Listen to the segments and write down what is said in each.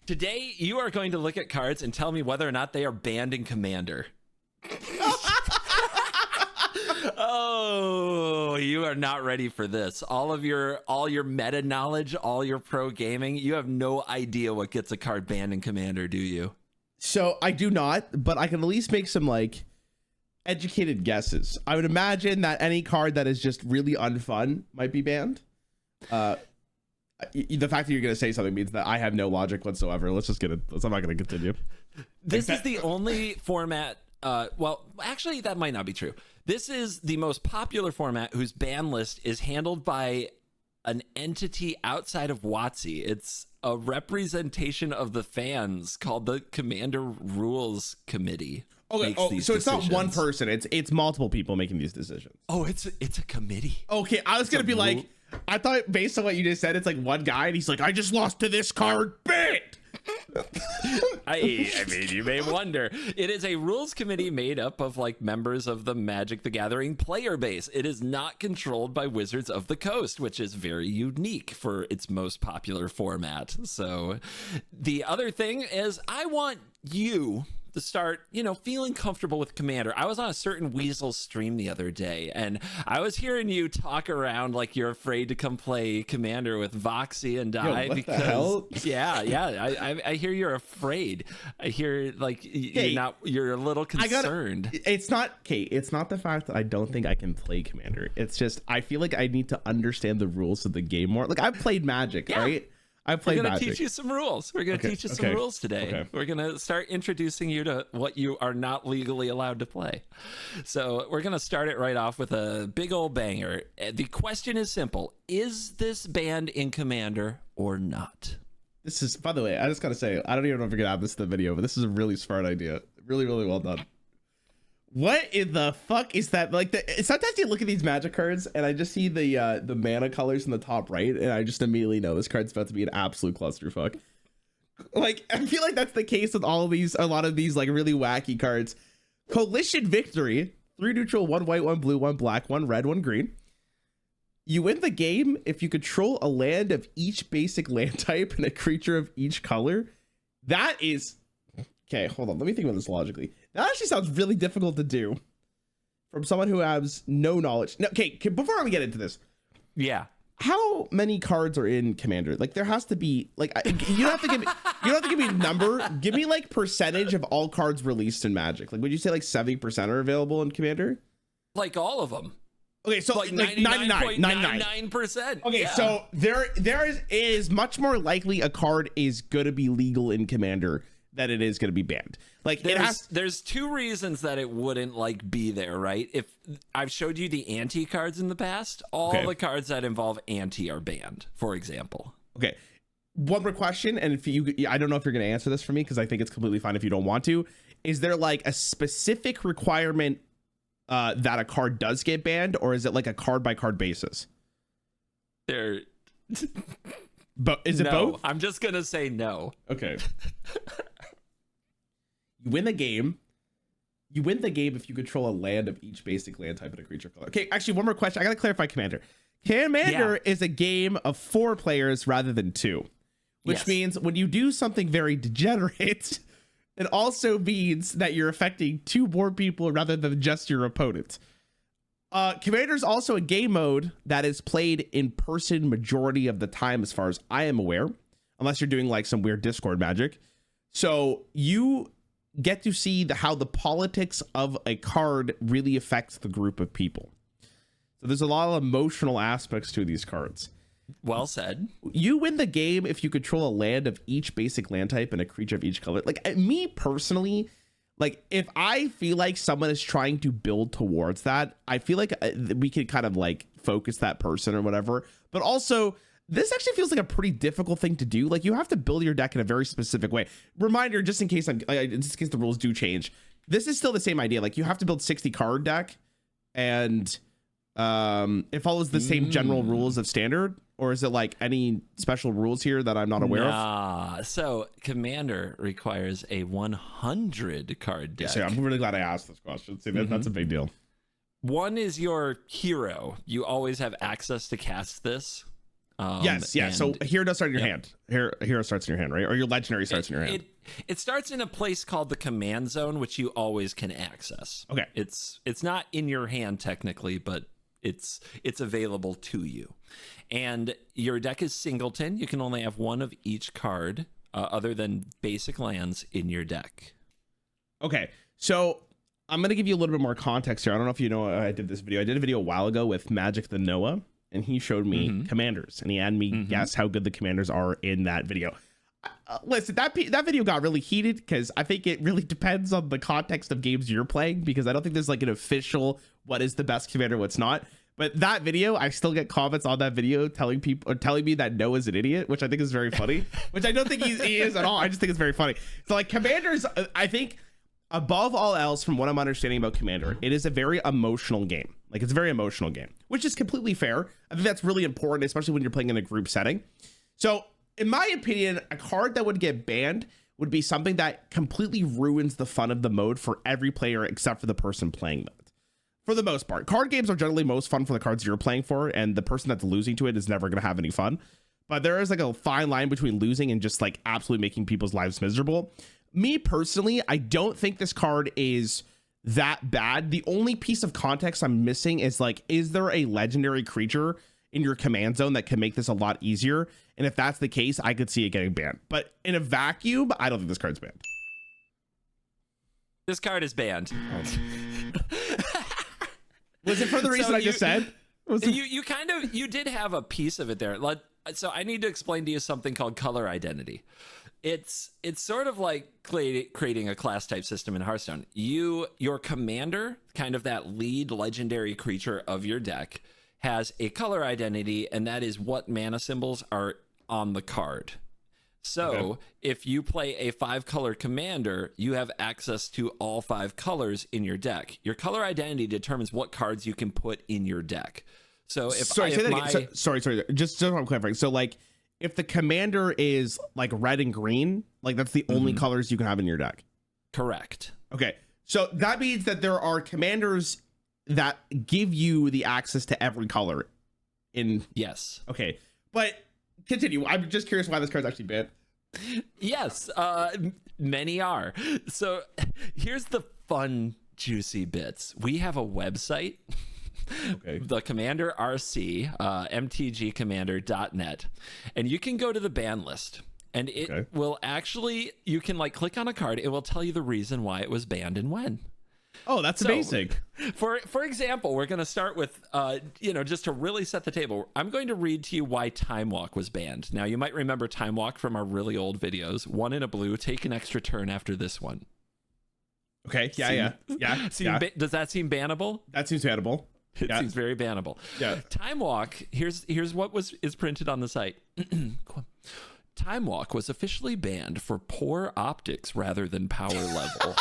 Today, you are going to look at cards and tell me whether or not they are banned in Commander. Oh, you are not ready for this. All your meta knowledge, all your pro gaming, you have no idea what gets a card banned in Commander, do you? So I do not, but I can at least make some like educated guesses. I would imagine that any card that is just really unfun might be banned. The fact that you're going to say something means that I have no logic whatsoever. I'm not going to continue. This is the only format. Well, actually, that might not be true. This is the most popular format whose ban list is handled by an entity outside of WotC. It's a representation of the fans called the Commander Rules Committee. Okay, so it's not one person. It's multiple people making these decisions. Oh, it's a committee. Okay, I was going to be like, I thought based on what you just said, it's like one guy and he's like, I just lost to this card. Banned. I mean, you may wonder. It is a rules committee made up of like members of the Magic the Gathering player base. It is not controlled by Wizards of the Coast, which is very unique for its most popular format. So the other thing is I want you to start, feeling comfortable with Commander. I was on a certain Weasel stream the other day, and I was hearing you talk around like you're afraid to come play Commander with Voxy and Die. What the hell? Yeah. I hear you're afraid. I hear like you're a little concerned. It's not the fact that I don't think I can play Commander. It's just I feel like I need to understand the rules of the game more. Like I've played Magic, right? We're going to teach you some rules. We're going to teach you some rules today. Okay. We're going to start introducing you to what you are not legally allowed to play. So we're going to start it right off with a big old banger. The question is simple. Is this banned in Commander or not? This is, by the way, I just got to say, I don't even know if you're going to have this in the video, but this is a really smart idea. Really, really well done. What in the fuck is that? Like, sometimes you look at these Magic cards and I just see the mana colors in the top right, and I just immediately know this card's about to be an absolute clusterfuck. Like, I feel like that's the case with a lot of these like really wacky cards. Coalition Victory, 3 neutral, 1 white, 1 blue, 1 black, 1 red, 1 green. You win the game if you control a land of each basic land type and a creature of each color. That is okay. Hold on, let me think about this logically. That actually sounds really difficult to do from someone who has no knowledge. No, okay, before we get into this, how many cards are in Commander? Like, there has to be like you don't have to give me a number. Give me like percentage of all cards released in Magic. Like, would you say like 70% are available in Commander? Like all of them. Okay, so like 99.99%. Okay, yeah. So there is much more likely a card is going to be legal in Commander that it is going to be banned. Like, there's 2 reasons that it wouldn't like be there, right? If I've showed you the anti cards in the past, all the cards that involve anti are banned, for example. Okay. One more question, and I don't know if you're going to answer this for me because I think it's completely fine if you don't want to. Is there like a specific requirement that a card does get banned, or is it like a card by card basis? But is it both? I'm just going to say no. Okay. You win the game. You win the game if you control a land of each basic land type and a creature color. Okay, actually, one more question. I gotta clarify Commander. Commander is a game of 4 players rather than 2, which means when you do something very degenerate, it also means that you're affecting 2 more people rather than just your opponent. Commander is also a game mode that is played in person majority of the time, as far as I am aware, unless you're doing like some weird Discord magic. So you get to see how the politics of a card really affects the group of people. So there's a lot of emotional aspects to these cards. Well said. You win the game if you control a land of each basic land type and a creature of each color. Like, me personally, like, if I feel like someone is trying to build towards that, I feel like we could kind of like focus that person or whatever. But also, this actually feels like a pretty difficult thing to do. Like, you have to build your deck in a very specific way. Reminder, just in case the rules do change, this is still the same idea. Like, you have to build 60 card deck, and it follows the same general rules of Standard. Or is it like any special rules here that I'm not aware of? So Commander requires a 100 card deck. So I'm really glad I asked this question. See, that's a big deal. 1 is your hero. You always have access to cast this. Yes, yeah. So hero does start in your hand. Hero starts in your hand, right? Or your legendary starts in your hand. It starts in a place called the command zone, which you always can access. Okay. It's not in your hand technically, but it's available to you. And your deck is singleton. You can only have one of each card other than basic lands in your deck. Okay. So I'm going to give you a little bit more context here. I don't know if you know, I did this video. I did a video a while ago with Magic the Noah, and he showed me commanders, and he had me guess how good the commanders are in that video. Listen, that video got really heated because I think it really depends on the context of games you're playing, because I don't think there's like an official what is the best commander, what's not. But that video, I still get comments on that video telling me that Noah's an idiot, which I think is very funny, which I don't think he is at all. I just think it's very funny. So like commanders, I think above all else, from what I'm understanding about Commander, it is a very emotional game. Like it's a very emotional game, which is completely fair. I think that's really important, especially when you're playing in a group setting. So in my opinion, a card that would get banned would be something that completely ruins the fun of the mode for every player except for the person playing that. For the most part, card games are generally most fun for the cards you're playing for, and the person that's losing to it is never going to have any fun. But there is like a fine line between losing and just like absolutely making people's lives miserable. Me personally, I don't think this card is that bad. The only piece of context I'm missing is like, is there a legendary creature in your command zone that can make this a lot easier? And if that's the case, I could see it getting banned. But in a vacuum, I don't think this card's banned. This card is banned. Was it for the reason I just said? You did have a piece of it there. So I need to explain to you something called color identity. It's sort of like creating a class type system in Hearthstone. Your commander, kind of that lead legendary creature of your deck, has a color identity, and that is what mana symbols are on the card. So if you play a 5-color commander, you have access to all 5 colors in your deck. Your color identity determines what cards you can put in your deck. So if sorry, just so I'm clarifying. So like if the commander is like red and green, like that's the only colors you can have in your deck. Correct. Okay. So that means that there are commanders that give you the access to every color in. Yes. Okay. But continue. I'm just curious why this card's actually banned. Yes. Many are. So here's the fun, juicy bits. We have a website. Okay. The Commander RC, mtgcommander.net, and you can go to the ban list, and it will actually, you can like click on a card, it will tell you the reason why it was banned and when. Oh, that's amazing. For example, we're going to start with just to really set the table, I'm going to read to you why Time Walk was banned. Now you might remember Time Walk from our really old videos. 1 in a blue, take an extra turn after this one. Okay. Yeah. Does that seem bannable? That seems bannable. It seems very bannable. Yeah. Time Walk, here's what is printed on the site. Time Walk was officially banned for poor optics rather than power level.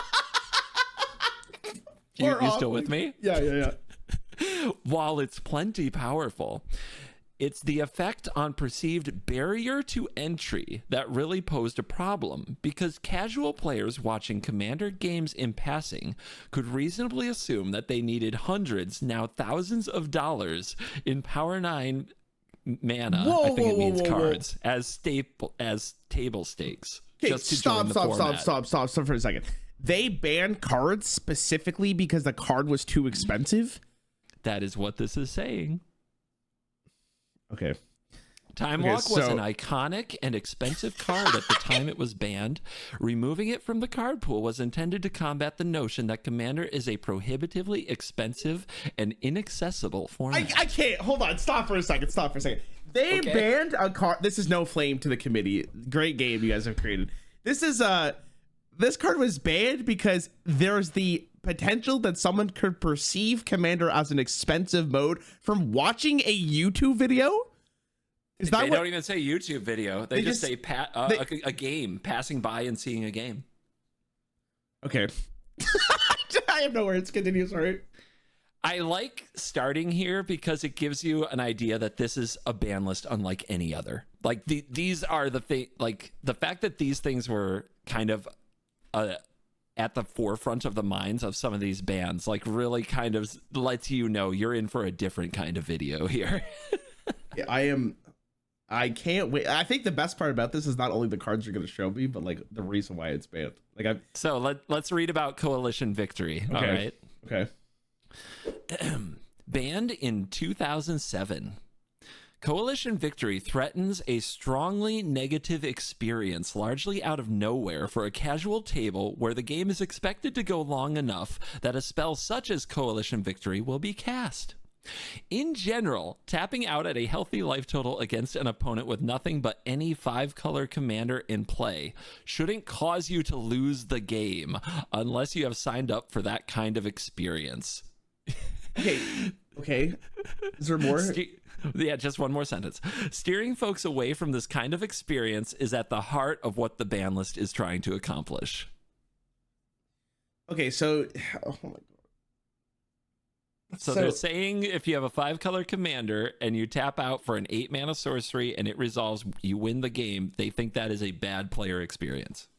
You still with me? Yeah. While it's plenty powerful, it's the effect on perceived barrier to entry that really posed a problem, because casual players watching Commander games in passing could reasonably assume that they needed hundreds, now thousands of dollars in Power 9 mana, cards, as table stakes. Okay, just to stop for a second. They banned cards specifically because the card was too expensive? That is what this is saying. Okay. Time Walk was an iconic and expensive card at the time it was banned. Removing it from the card pool was intended to combat the notion that Commander is a prohibitively expensive and inaccessible format. I can't. Hold on. Stop for a second. They banned a card. This is no flame to the committee. Great game you guys have created. This card was banned because there's the potential that someone could perceive Commander as an expensive mode from watching a YouTube video. They don't even say YouTube video. They just say a game, passing by and seeing a game. Okay. I have no words. Continue. Sorry. I like starting here because it gives you an idea that this is a ban list unlike any other. Like these are the thing. Like the fact that these things were kind of at the forefront of the minds of some of these bands, like really kind of lets you know you're in for a different kind of video here. Yeah, I am I can't wait. I think the best part about this is not only the cards you're going to show me, but like the reason why it's banned. Like, so let's read about Coalition Victory. Okay. All right. Okay. Banned in 2007. Coalition Victory threatens a strongly negative experience largely out of nowhere for a casual table where the game is expected to go long enough that a spell such as Coalition Victory will be cast. In general, tapping out at a healthy life total against an opponent with nothing but any 5-color commander in play shouldn't cause you to lose the game unless you have signed up for that kind of experience. Okay. Is there more? Yeah, just one more sentence. Steering folks away from this kind of experience is at the heart of what the ban list is trying to accomplish. Okay, so oh my god. So they're saying if you have a 5-color commander and you tap out for an 8-mana sorcery and it resolves, you win the game. They think that is a bad player experience.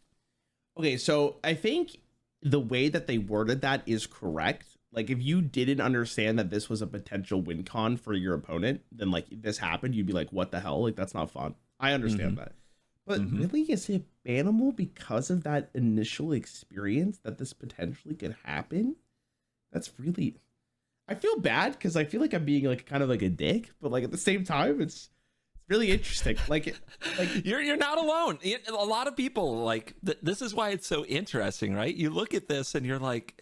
Okay, so I think the way that they worded that is correct. Like, if you didn't understand that this was a potential win con for your opponent, then like this happened, you'd be like, what the hell? Like, that's not fun. I understand that. But really, is it bannable because of that initial experience that this potentially could happen? That's really... I feel bad because I feel like I'm being like kind of like a dick, but like at the same time, it's really interesting. Like you're not alone. A lot of people like this is why it's so interesting, right? You look at this and you're like,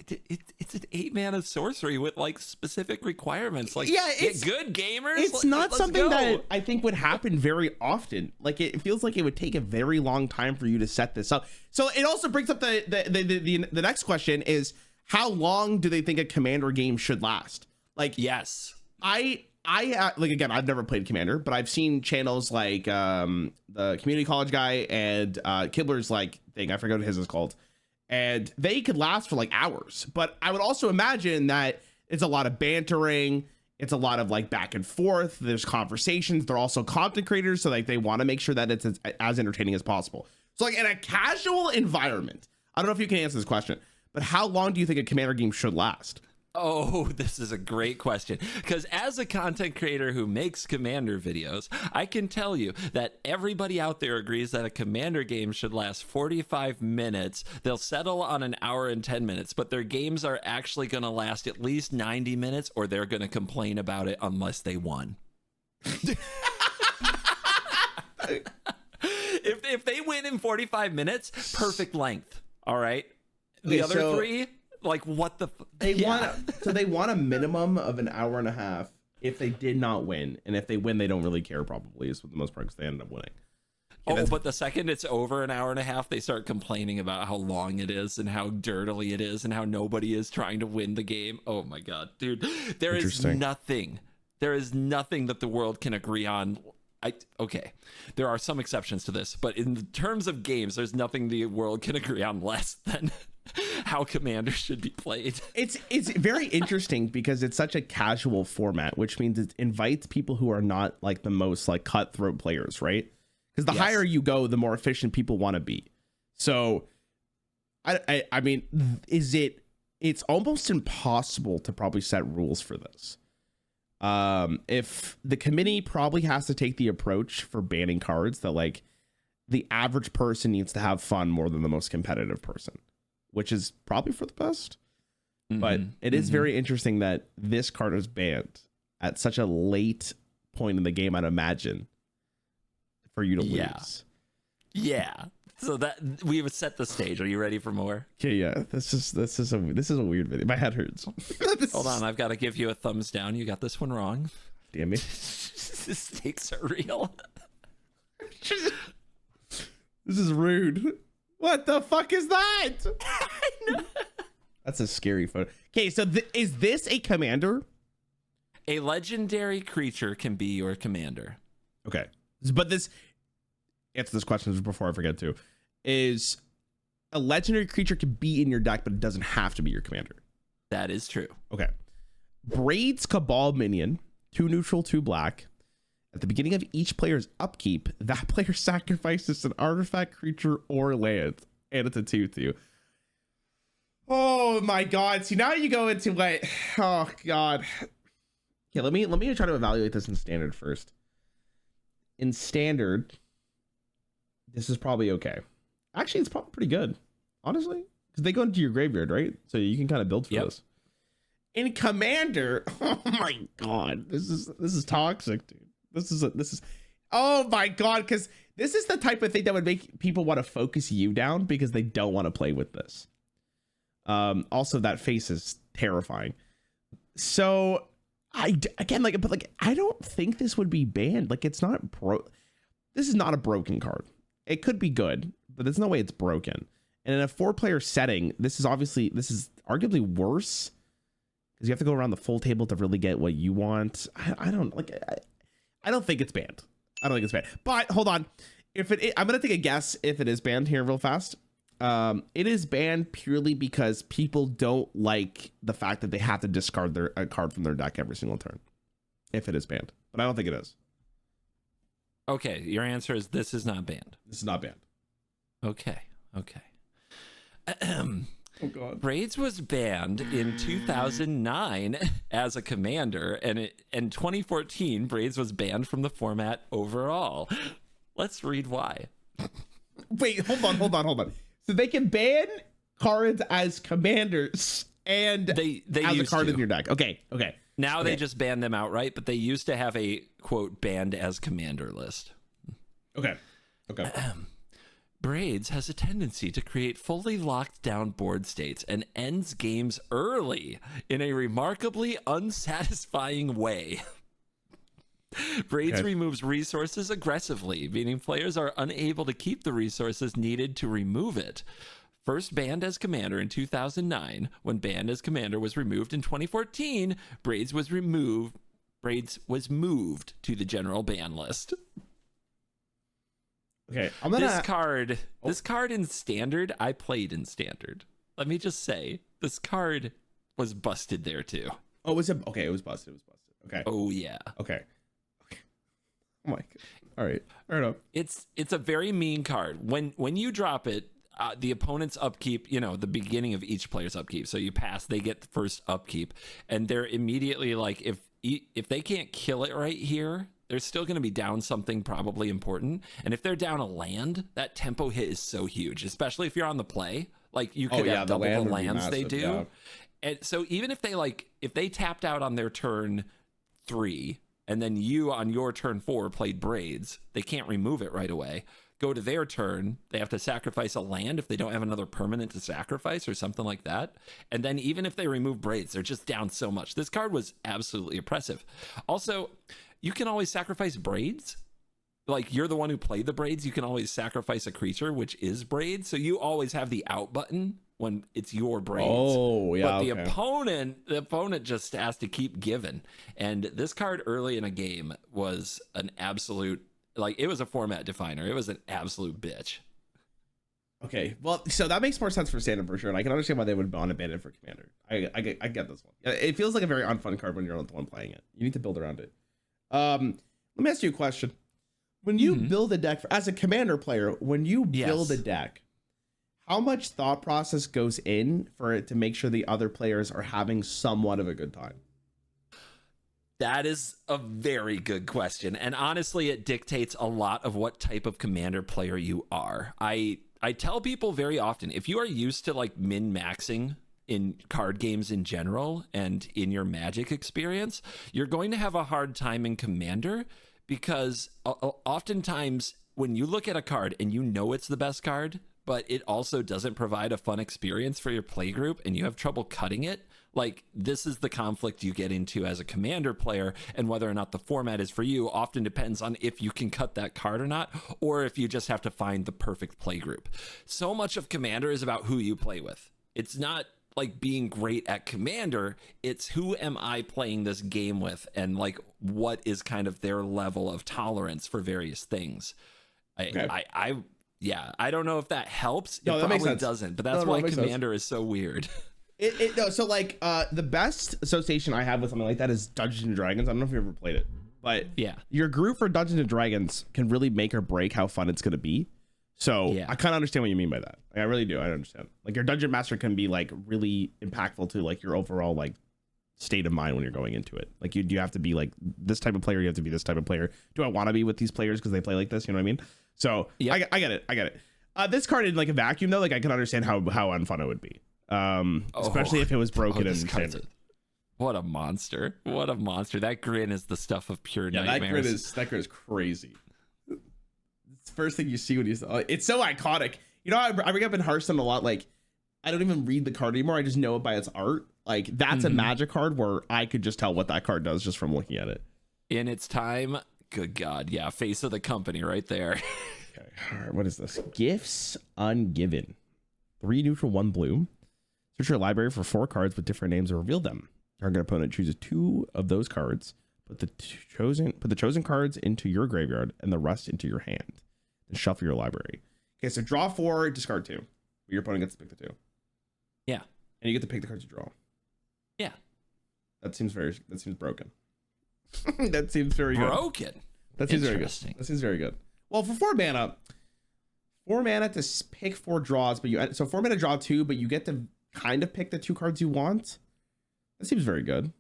it's an 8-mana sorcery with like specific requirements. Like, yeah, it's good gamers. It's not something that I think would happen very often. Like, it feels like it would take a very long time for you to set this up. So it also brings up the next question is, how long do they think a commander game should last? Like, yes, I like, again, I've never played Commander, but I've seen channels like the Community College guy and Kibler's like thing. I forget what his is called, and they could last for like hours. But I would also imagine that it's a lot of bantering. It's a lot of like back and forth. There's conversations. They're also content creators, so like they want to make sure that it's as entertaining as possible. So like in a casual environment, I don't know if you can answer this question, but how long do you think a Commander game should last? Oh, this is a great question. Because as a content creator who makes Commander videos, I can tell you that everybody out there agrees that a Commander game should last 45 minutes. They'll settle on an hour and 10 minutes, but their games are actually going to last at least 90 minutes, or they're going to complain about it unless they won. If they win in 45 minutes, perfect length. All right. The other three, like, what the they want a minimum of an hour and a half if they did not win, and if they win, they don't really care, probably, is for the most part, because they ended up winning. Oh, but the second it's over an hour and a half, they start complaining about how long it is and how dirtily it is and how nobody is trying to win the game. Oh my god, dude, there is nothing that the world can agree on. Okay, there are some exceptions to this, but in terms of games, there's nothing the world can agree on less than how Commander should be played. It's very interesting because it's such a casual format, which means it invites people who are not like the most like cutthroat players, right? Because the higher you go, the more efficient people want to be. So I mean, it's almost impossible to probably set rules for this. If the committee probably has to take the approach for banning cards that like the average person needs to have fun more than the most competitive person, which is probably for the best. But it is very interesting that this card is banned at such a late point in the game, I'd imagine, for you to lose. Yeah. So that we would set the stage. Are you ready for more? Okay, yeah. This is a weird video. My head hurts. Hold on, I've got to give you a thumbs down. You got this one wrong. Damn me. The stakes are real. This is rude. What the fuck is that? That's a scary photo. Okay, so is this a commander? A legendary creature can be your commander. Okay, but this answer this question before I forget to. Is a legendary creature can be in your deck, but it doesn't have to be your commander. That is true. Okay. Braid's Cabal minion, 2 neutral, 2 black. At the beginning of each player's upkeep, that player sacrifices an artifact, creature, or land, and it's a 2/2. Oh my god! See, now you go into what? Oh god. Okay, let me try to evaluate this in standard first. in standard, this is probably okay. Actually, it's probably pretty good, honestly, because they go into your graveyard, right? So you can kind of build for this. In commander, oh my god, this is toxic, dude. This is oh my god, because this is the type of thing that would make people want to focus you down because they don't want to play with this. Also, that face is terrifying. So I don't think this would be banned. Like, it's not this is not a broken card. It could be good, but there's no way it's broken. And in a 4-player setting, this is arguably worse because you have to go around the full table to really get what you want. I don't think it's banned. I don't think it's banned. But hold on, I'm gonna take a guess if it is banned here real fast. It is banned purely because people don't like the fact that they have to discard a card from their deck every single turn. If it is banned, but I don't think it is. Okay, your answer is this is not banned. This is not banned. Okay. Oh god. Braids was banned in 2009 as a commander, and in 2014, Braids was banned from the format overall. Let's read why. Wait, hold on. So they can ban cards as commanders and they as a card to. in your deck. Okay. Now they just ban them outright, but they used to have a quote banned as commander list. Okay. Braids has a tendency to create fully locked down board states and ends games early in a remarkably unsatisfying way. Braids removes resources aggressively, meaning players are unable to keep the resources needed to remove it. First banned as commander in 2009, when banned as commander was removed in 2014, Braids was moved to the general ban list. Okay, this card in standard, I played in standard. Let me just say, this card was busted there too. Oh, was it? Okay, it was busted. Okay. Oh yeah. Okay. Oh my god. All right. Fair enough. It's a very mean card. When you drop it, the opponent's upkeep, the beginning of each player's upkeep. So you pass, they get the first upkeep, and they're immediately like, if they can't kill it right here, they're still going to be down something probably important. And if they're down a land, that tempo hit is so huge, especially if you're on the play. Like you could have double the lands they do. Yeah. And so even if they tapped out on their turn 3, and then you on your turn 4 played Braids, they can't remove it right away. Go to their turn, they have to sacrifice a land if they don't have another permanent to sacrifice or something like that. And then even if they remove Braids, they're just down so much. This card was absolutely oppressive. Also, you can always sacrifice Braids. Like, you're the one who played the Braids, you can always sacrifice a creature, which is Braids. So you always have the out button when it's your Braids. Oh, yeah. But the opponent just has to keep giving. And this card early in a game was an absolute, like, it was a format definer. It was an absolute bitch. Okay, well, so that makes more sense for standard for sure, and I can understand why they would want to ban it for commander. I get this one. It feels like a very unfun card when you're the one playing it. You need to build around it. Let me ask you a question. When you build a deck, as a commander player, when you build a deck, how much thought process goes in for it to make sure the other players are having somewhat of a good time? That is a very good question. And honestly, it dictates a lot of what type of commander player you are. I tell people very often, if you are used to like min-maxing in card games in general and in your Magic experience, you're going to have a hard time in Commander, because oftentimes when you look at a card and you know it's the best card, but it also doesn't provide a fun experience for your play group and you have trouble cutting it, like, this is the conflict you get into as a commander player, and whether or not the format is for you often depends on if you can cut that card or not, or if you just have to find the perfect play group. So much of commander is about who you play with. It's not like being great at commander, it's who am I playing this game with, and like what is kind of their level of tolerance for various things. I don't know if that helps. No, it that probably doesn't, but that's why commander is so weird. So like the best association I have with something like that is Dungeons and Dragons. I don't know if you ever played it, but yeah, your group for Dungeons and Dragons can really make or break how fun it's going to be. So I kind of understand what you mean by that. Like, I really do. I understand. Like, your dungeon master can be like really impactful to like your overall like state of mind when you're going into it. Like you have to be like this type of player, you have to be this type of player. Do I want to be with these players because they play like this? You know what I mean? So yep. I get it. This card in like a vacuum though, like I can understand how unfun it would be. Especially if it was broken and standard. What a monster. That grin is the stuff of pure nightmares. That grin is crazy. It's the first thing you see when you it's so iconic. You know, I bring up in Hearthstone a lot, like I don't even read the card anymore. I just know it by its art. Like that's a Magic card where I could just tell what that card does just from looking at it. In its time, good God, yeah, face of the company right there. Okay, all right, what is this? Gifts Ungiven. 3 neutral, 1 blue. Search your library for 4 cards with different names and reveal them. Target opponent chooses 2 of those cards. Put the chosen cards into your graveyard and the rest into your hand. Then shuffle your library. Okay, so draw 4, discard 2. Your opponent gets to pick the 2. Yeah, and you get to pick the cards you draw. Yeah, that seems broken. That seems very broken. Good. That seems very good. That seems very good. Well, for 4 mana to pick 4 draws, but 4 mana draw 2, but you get to kind of pick the 2 cards you want. That seems very good.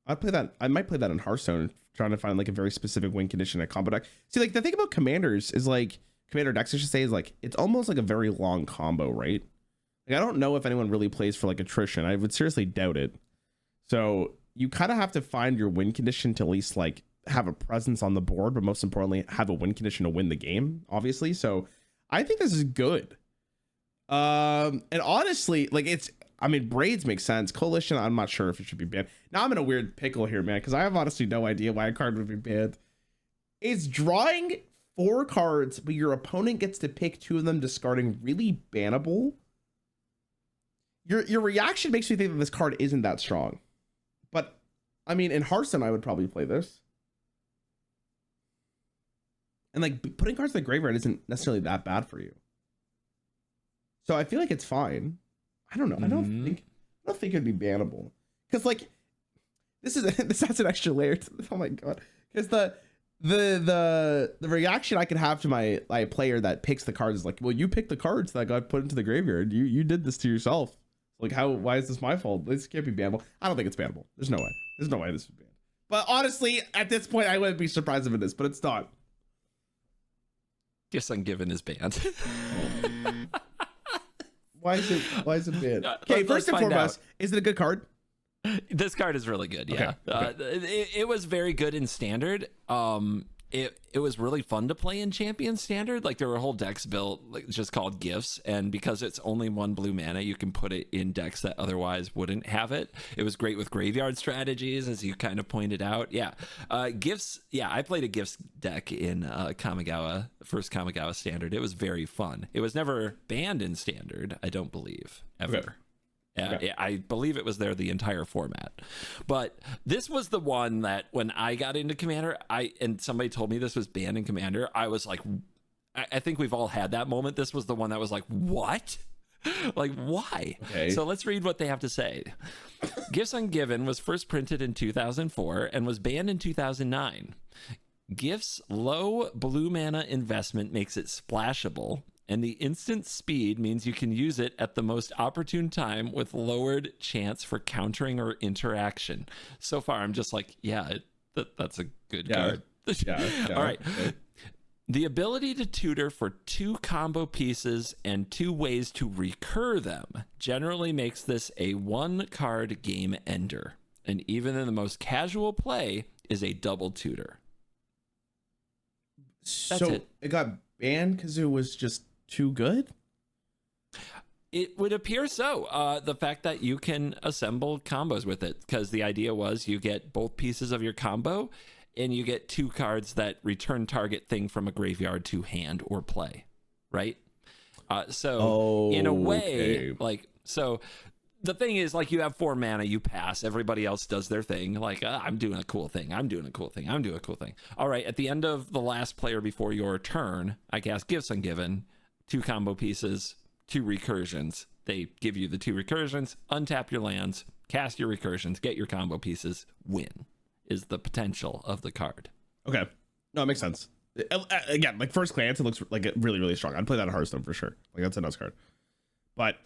I'd play that. I might play that in Hearthstone, trying to find like a very specific win condition at combo deck. See, like the thing about commanders is like commander decks, I should say, is like it's almost like a very long combo, right? Like I don't know if anyone really plays for like attrition. I would seriously doubt it. So you kind of have to find your win condition to at least like have a presence on the board, but most importantly, have a win condition to win the game, obviously. So I think this is good. And honestly, like braids make sense. Coalition, I'm not sure if it should be banned. Now I'm in a weird pickle here, man, because I have honestly no idea why a card would be banned. It's drawing 4 cards, but your opponent gets to pick 2 of them, discarding really bannable. Your reaction makes me think that this card isn't that strong. But I mean, in Hearthstone, I would probably play this. And like putting cards in the graveyard isn't necessarily that bad for you. So I feel like it's fine. I don't know. I don't think it'd be bannable. Because like this adds an extra layer to this. Oh my god. Because the reaction I could have to my player that picks the cards is like, well, you picked the cards that got put into the graveyard. You did this to yourself. Like, why is this my fault? This can't be bannable. I don't think it's bannable. There's no way. There's no way this is banned. But honestly, at this point, I wouldn't be surprised if it is, but it's not. Gifts Ungiven is banned. Why is it banned? Okay, first and foremost, is it a good card? This card is really good, yeah. Okay. It was very good in Standard. It was really fun to play in Champion Standard. Like there were whole decks built like just called Gifts, and because it's only 1 blue mana, you can put it in decks that otherwise wouldn't have it. It was great with graveyard strategies, as you kind of pointed out. Yeah, Gifts. Yeah, I played a Gifts deck in Kamigawa, first Kamigawa Standard. It was very fun. It was never banned in Standard, I don't believe, ever. Okay. Okay. I believe it was there the entire format, but this was the one that when I got into Commander, and somebody told me this was banned in Commander, I was like, I think we've all had that moment. This was the one that was like, what? Like, why? Okay. So let's read what they have to say. Gifts Ungiven was first printed in 2004 and was banned in 2009. Gifts' low blue mana investment makes it splashable, and the instant speed means you can use it at the most opportune time with lowered chance for countering or interaction. So far, I'm just like, yeah, that's a good card. Yeah, all right. Okay. The ability to tutor for 2 combo pieces and 2 ways to recur them generally makes this a 1-card game ender, and even in the most casual play is a double tutor. So it got banned because it was just too good? It would appear so. The fact that you can assemble combos with it, because the idea was you get both pieces of your combo and you get 2 cards that return target thing from a graveyard to hand or play, right? In a way, like, so the thing is, like, you have 4 mana, you pass, everybody else does their thing, like, I'm doing a cool thing, I'm doing a cool thing, I'm doing a cool thing. All right, at the end of the last player before your turn, I cast Gifts Ungiven, 2 combo pieces, 2 recursions. They give you the 2 recursions, untap your lands, cast your recursions, get your combo pieces, win, is the potential of the card. Okay. No, it makes sense. Again, like first glance, it looks like really, really strong. I'd play that in Hearthstone for sure. Like that's a nice card. But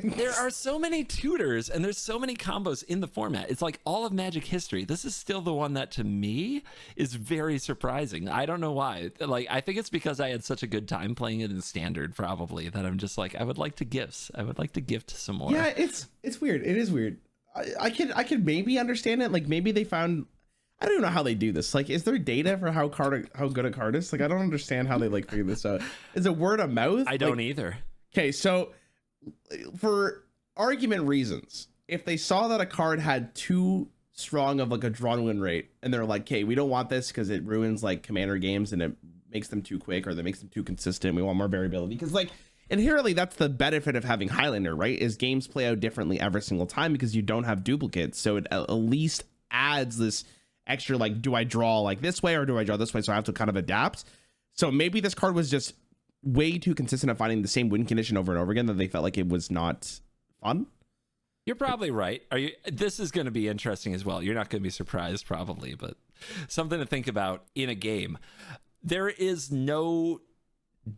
There are so many tutors and there's so many combos in the format. It's like all of Magic history. This is still the one that to me is very surprising. I don't know why. Like, I think it's because I had such a good time playing it in standard, probably, that I'm just like, I would like to gift some more. Yeah, it's weird. It is weird. I can maybe understand it. Like, maybe they found, I don't even know how they do this. Like, is there data for how good a card is? Like, I don't understand how they like figure this out. Is it word of mouth? I don't either. Okay, so for argument reasons, if they saw that a card had too strong of like a draw win rate, and they're like, "Okay, we don't want this because it ruins like commander games and it makes them too quick or that makes them too consistent. We want more variability." Because like inherently, that's the benefit of having Highlander, right? Is games play out differently every single time because you don't have duplicates, so it at least adds this extra like, do I draw like this way or do I draw this way? So I have to kind of adapt. So maybe this card was just way too consistent at finding the same win condition over and over again that they felt like it was not fun. You're probably right. This is going to be interesting as well. You're not going to be surprised probably, but something to think about in a game. There is no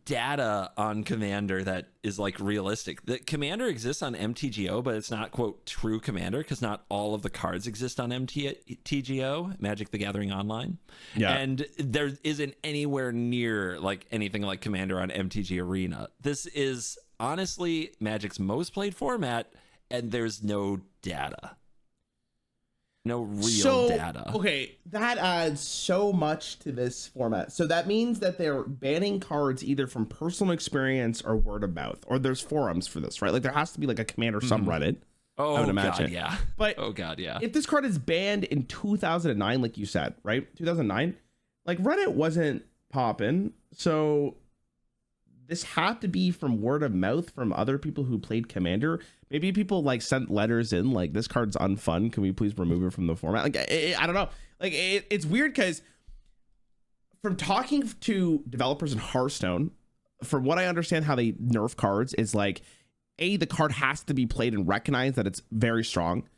data on Commander that is like realistic. The Commander exists on MTGO, but it's not quote true Commander because not all of the cards exist on MTGO, Magic the Gathering Online. Yeah. And there isn't anywhere near like anything like Commander on MTG Arena. This is honestly Magic's most played format, and there's no data. No real data. Okay, that adds so much to this format. So that means that they're banning cards either from personal experience or word of mouth, or there's forums for this, right? Like there has to be like a Commander subreddit. Oh, I would imagine. God, yeah. But oh God, yeah. If this card is banned in 2009, like you said, right? 2009, like Reddit wasn't popping, so this had to be from word of mouth from other people who played Commander. Maybe people like sent letters in like, this card's unfun, can we please remove it from the format? Like I don't know, like it's weird because from talking to developers in Hearthstone, from what I understand how they nerf cards is like, the card has to be played and recognize that it's very strong,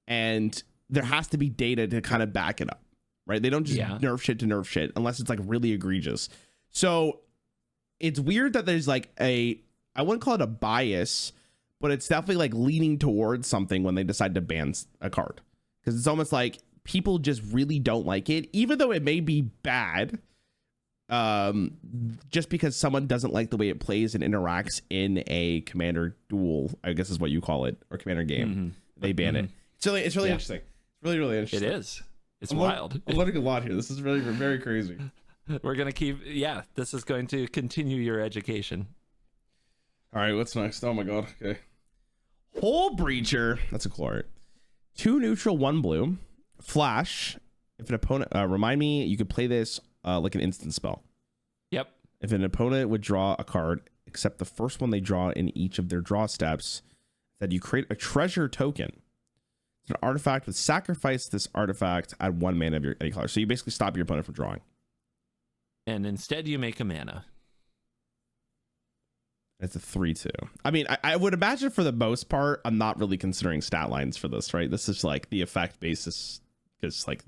and there has to be data to kind of back it up, right? They don't just nerf shit to nerf shit unless it's like really egregious. So it's weird that there's like I wouldn't call it a bias, but it's definitely like leaning towards something when they decide to ban a card, because it's almost like people just really don't like it, even though it may be bad, just because someone doesn't like the way it plays and interacts in a Commander duel, I guess is what you call it, or Commander game. They ban it. So it's really interesting. It's really, really interesting. It is. It's wild. I'm learning a lot here. This is really very crazy. We're going to keep, this is going to continue your education. All right, what's next? Oh my God. Okay. Hole Breacher. That's a cool art. 2 neutral, 1 blue. Flash. If an opponent, remind me, you could play this like an instant spell. Yep. If an opponent would draw a card, except the first one they draw in each of their draw steps, that you create a treasure token. It's an artifact with sacrifice this artifact, add 1 mana of your any color. So you basically stop your opponent from drawing. And instead you make a mana. It's a 3/2. I mean, I would imagine for the most part, I'm not really considering stat lines for this, right? This is like the effect basis, because like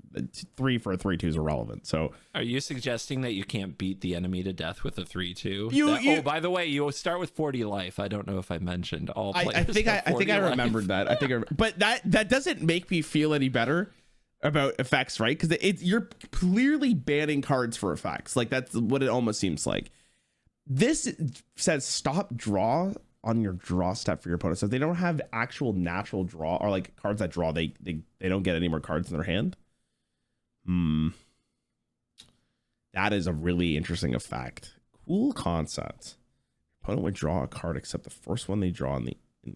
3 for a 3/2 is irrelevant. So are you suggesting that you can't beat the enemy to death with a 3/2? Oh, by the way, you start with 40 life. I don't know if I mentioned all players. I think I remembered that. But that doesn't make me feel any better about effects, right? Because you're clearly banning cards for effects. Like that's what it almost seems like. This says stop draw on your draw step for your opponent. So if they don't have actual natural draw, or like cards that draw, they don't get any more cards in their hand. That is a really interesting effect. Cool concept. Opponent would draw a card except the first one they draw in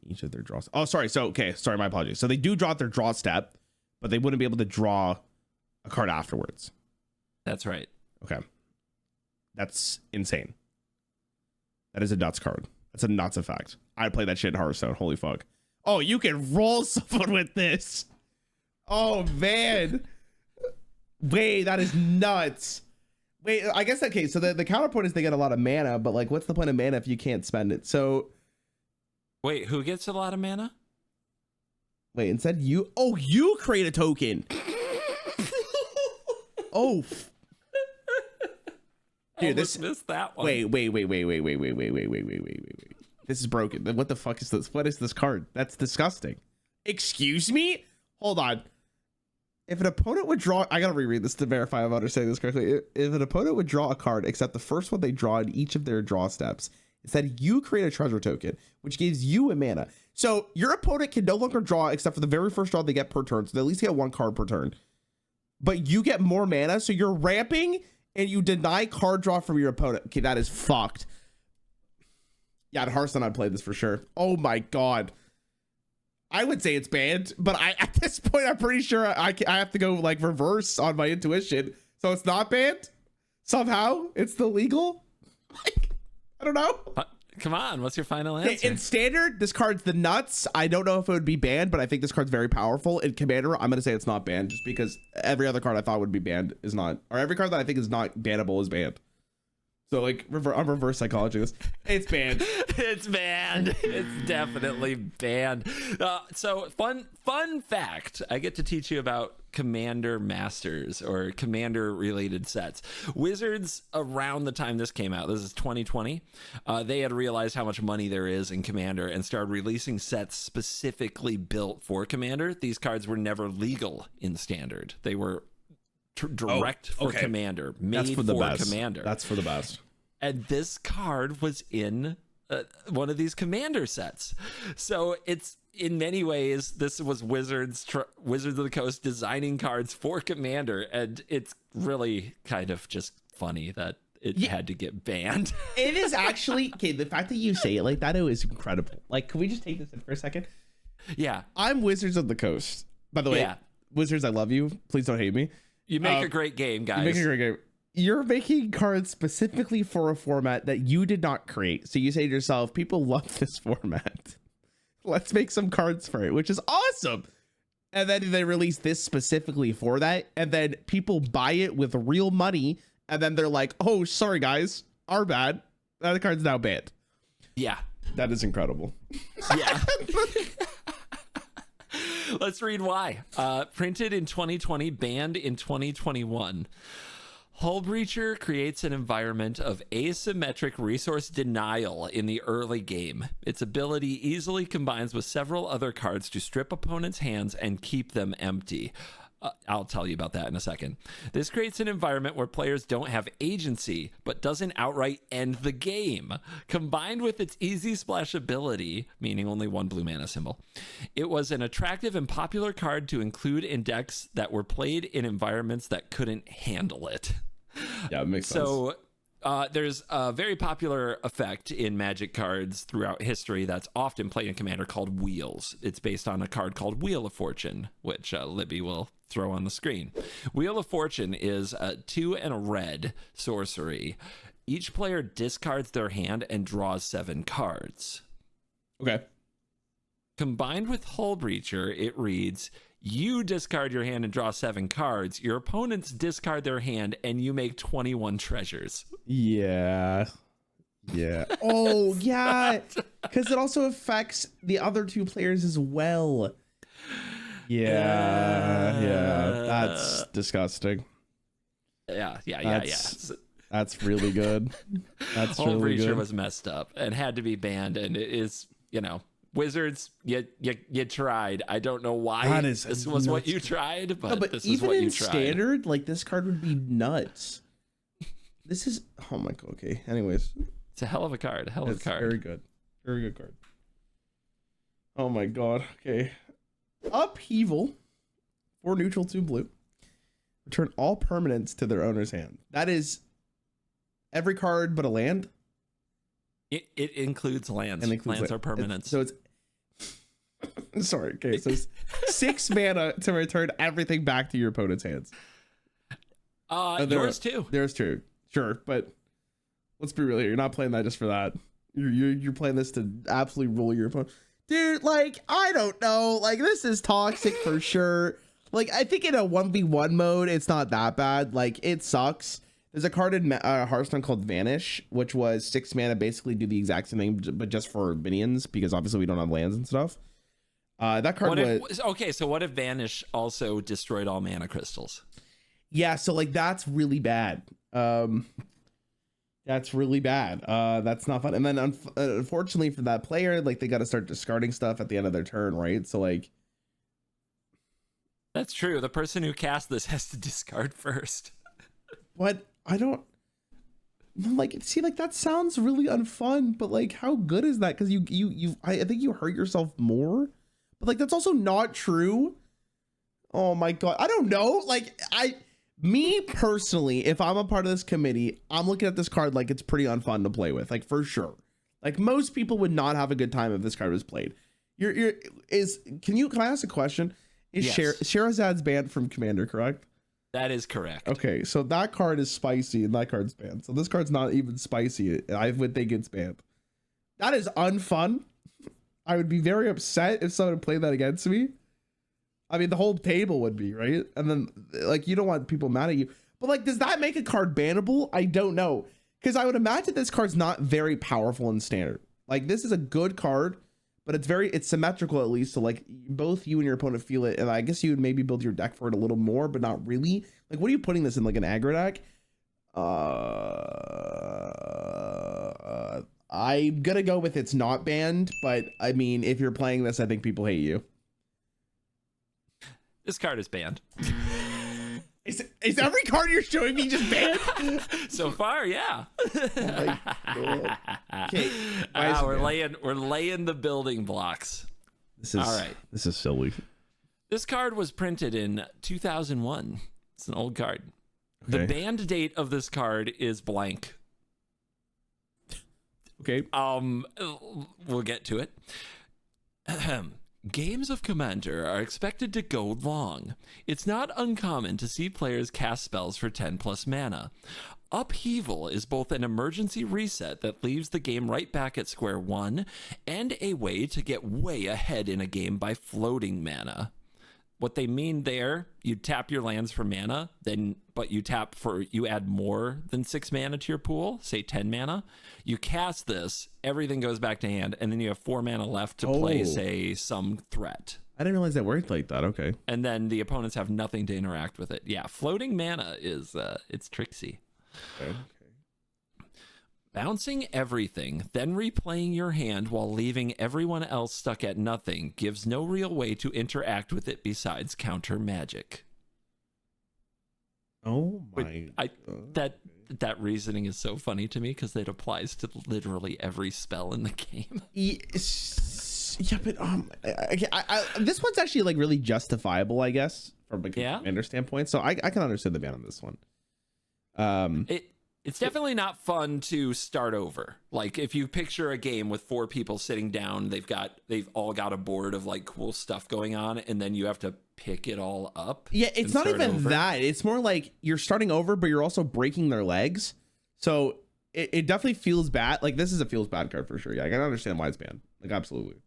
each of their draws. Oh, sorry. So sorry, my apologies. So they do draw at their draw step, but they wouldn't be able to draw a card afterwards. That's right. Okay. That's insane. That is a nuts card. That's a nuts effect. I play that shit in Hearthstone. Holy fuck. Oh, you can roll someone with this. Oh, man. Wait, that is nuts. Wait, I guess, okay, so the counterpoint is they get a lot of mana, but like, what's the point of mana if you can't spend it? So. Wait, who gets a lot of mana? Wait, instead you create a token. Oh, dude, this missed that one. Wait. This is broken. What the fuck is this? What is this card? That's disgusting. Excuse me? Hold on. If an opponent would draw, I gotta reread this to verify I'm understanding this correctly. If an opponent would draw a card, except the first one they draw in each of their draw steps, instead you create a treasure token, which gives you a mana. So your opponent can no longer draw except for the very first draw they get per turn. So they at least get one card per turn. But you get more mana, so you're ramping and you deny card draw from your opponent. Okay, that is fucked. Yeah, at Hearthstone I played this for sure. Oh my god. I would say it's banned, but at this point I'm pretty sure I have to go like reverse on my intuition. So it's not banned? Somehow it's still legal? Like, I don't know. Come on, what's your final answer? In standard, this card's the nuts. I don't know if it would be banned, but I think this card's very powerful. In commander, I'm gonna say it's not banned, just because every other card I thought would be banned is not, or every card that I think is not bannable is banned. So like, I'm reverse psychology this. It's banned. It's banned. It's definitely banned. So fun fact, I get to teach you about Commander Masters or Commander related sets. Wizards, around the time this came out, this is 2020, they had realized how much money there is in Commander and started releasing sets specifically built for Commander. These cards were never legal in Standard. They were direct for Commander, made for Commander. That's for the best. And this card was in one of these Commander sets. So it's, in many ways, this was Wizards of the Coast designing cards for Commander, and it's really kind of just funny that it had to get banned. It is actually, okay, the fact that you say it like that, it is incredible. Like, can we just take this in for a second? Yeah. I'm Wizards of the Coast. By the way, Wizards, I love you. Please don't hate me. You make a great game, guys. You make a great game. You're making cards specifically for a format that you did not create. So you say to yourself, people love this format. Let's make some cards for it, which is awesome. And then they release this specifically for that. And then people buy it with real money. And then they're like, oh, sorry, guys. Our bad. That card's now banned. Yeah. That is incredible. Yeah. Let's read why. Printed in 2020, banned in 2021. Hullbreacher creates an environment of asymmetric resource denial in the early game. Its ability easily combines with several other cards to strip opponents' hands and keep them empty. I'll tell you about that in a second. This creates an environment where players don't have agency, but doesn't outright end the game. Combined with its easy splash ability, meaning only one blue mana symbol, it was an attractive and popular card to include in decks that were played in environments that couldn't handle it. Yeah, it makes sense. So there's a very popular effect in Magic cards throughout history that's often played in Commander called Wheels. It's based on a card called Wheel of Fortune, which Libby will throw on the screen. Wheel of Fortune is a 2 and a red sorcery. Each player discards their hand and draws 7 cards. Okay. Combined with Hullbreacher, it reads, you discard your hand and draw 7 cards. Your opponents discard their hand and you make 21 treasures. Yeah. Yeah. Oh, yeah. Because it also affects the other 2 players as well. Yeah. That's disgusting. Yeah. That's really good. That's really good. Hullbreacher was messed up and had to be banned, and it is, Wizards, you tried. I don't know why this was what you tried, but this is what you tried. Even in standard, like, this card would be nuts. This is, oh my god. Okay. Anyways, it's a hell of a card. Very good. Very good card. Oh my god. Okay. Upheaval. 4 neutral, 2 blue. Return all permanents to their owner's hand. That is every card but a land. It includes lands. Lands are permanents. So it's sorry. Okay, so it's 6 mana to return everything back to your opponent's hands. Yours too. There's 2. Sure, but let's be real here. You're not playing that just for that. You're playing this to absolutely rule your opponent. Dude, like, I don't know. Like, this is toxic for sure. Like, I think in a 1v1 mode, it's not that bad. Like, it sucks. There's a card in Hearthstone called Vanish, which was 6 mana, basically do the exact same thing, but just for minions, because obviously we don't have lands and stuff. That card okay, so what if Vanish also destroyed all mana crystals? Yeah, so, like, that's really bad. That's really bad. That's not fun. And then unfortunately for that player, like they got to start discarding stuff at the end of their turn, right? So like, that's true. The person who cast this has to discard first. what? I don't like, see, like that sounds really unfun, but like how good is that? Because I think you hurt yourself more, but like that's also not true. Oh my god, I don't know. Like me personally, if I'm a part of this committee, I'm looking at this card like it's pretty unfun to play with, like for sure. Like most people would not have a good time if this card was played. Can I ask a question? Is Yes. Shahrazad's banned from Commander, correct? That is correct. Okay, so that card is spicy and that card's banned. So this card's not even spicy. I would think it's banned. That is unfun. I would be very upset if someone played that against me. I mean, the whole table would be, right? And then, like, you don't want people mad at you. But, like, does that make a card bannable? I don't know. Because I would imagine this card's not very powerful in standard. Like, this is a good card, but it's symmetrical at least. So, like, both you and your opponent feel it. And I guess you would maybe build your deck for it a little more, but not really. Like, what are you putting this in, like, an aggro deck? I'm going to go with it's not banned. But, I mean, if you're playing this, I think people hate you. This card is banned. Is every card you're showing me just banned? So far, yeah. Oh my God. Okay, we're laying the building blocks. This is all right. This is silly. This card was printed in 2001. It's an old card. Okay. The banned date of this card is blank. Okay. We'll get to it. Games of Commander are expected to go long. It's not uncommon to see players cast spells for 10 plus mana. Upheaval is both an emergency reset that leaves the game right back at square one and a way to get way ahead in a game by floating mana. What they mean there, you tap your lands for mana, but you add more than 6 mana to your pool, say 10 mana. You cast this, everything goes back to hand, and then you have 4 mana left to play, say, some threat. I didn't realize that worked like that. Okay. And then the opponents have nothing to interact with it. Yeah, floating mana is it's tricksy. Okay. Bouncing everything, then replaying your hand while leaving everyone else stuck at nothing gives no real way to interact with it besides counter magic. Oh my! That reasoning is so funny to me because it applies to literally every spell in the game. Yeah, but this one's actually like really justifiable, I guess, from a commander standpoint. So I can understand the ban on this one. It's definitely not fun to start over. Like if you picture a game with 4 people sitting down, they've all got a board of like cool stuff going on, and then you have to pick it all up. Yeah, it's not even over. That. It's more like you're starting over, but you're also breaking their legs. So it definitely feels bad. Like this is a feels bad card for sure. Yeah, I can understand why it's banned. Like absolutely.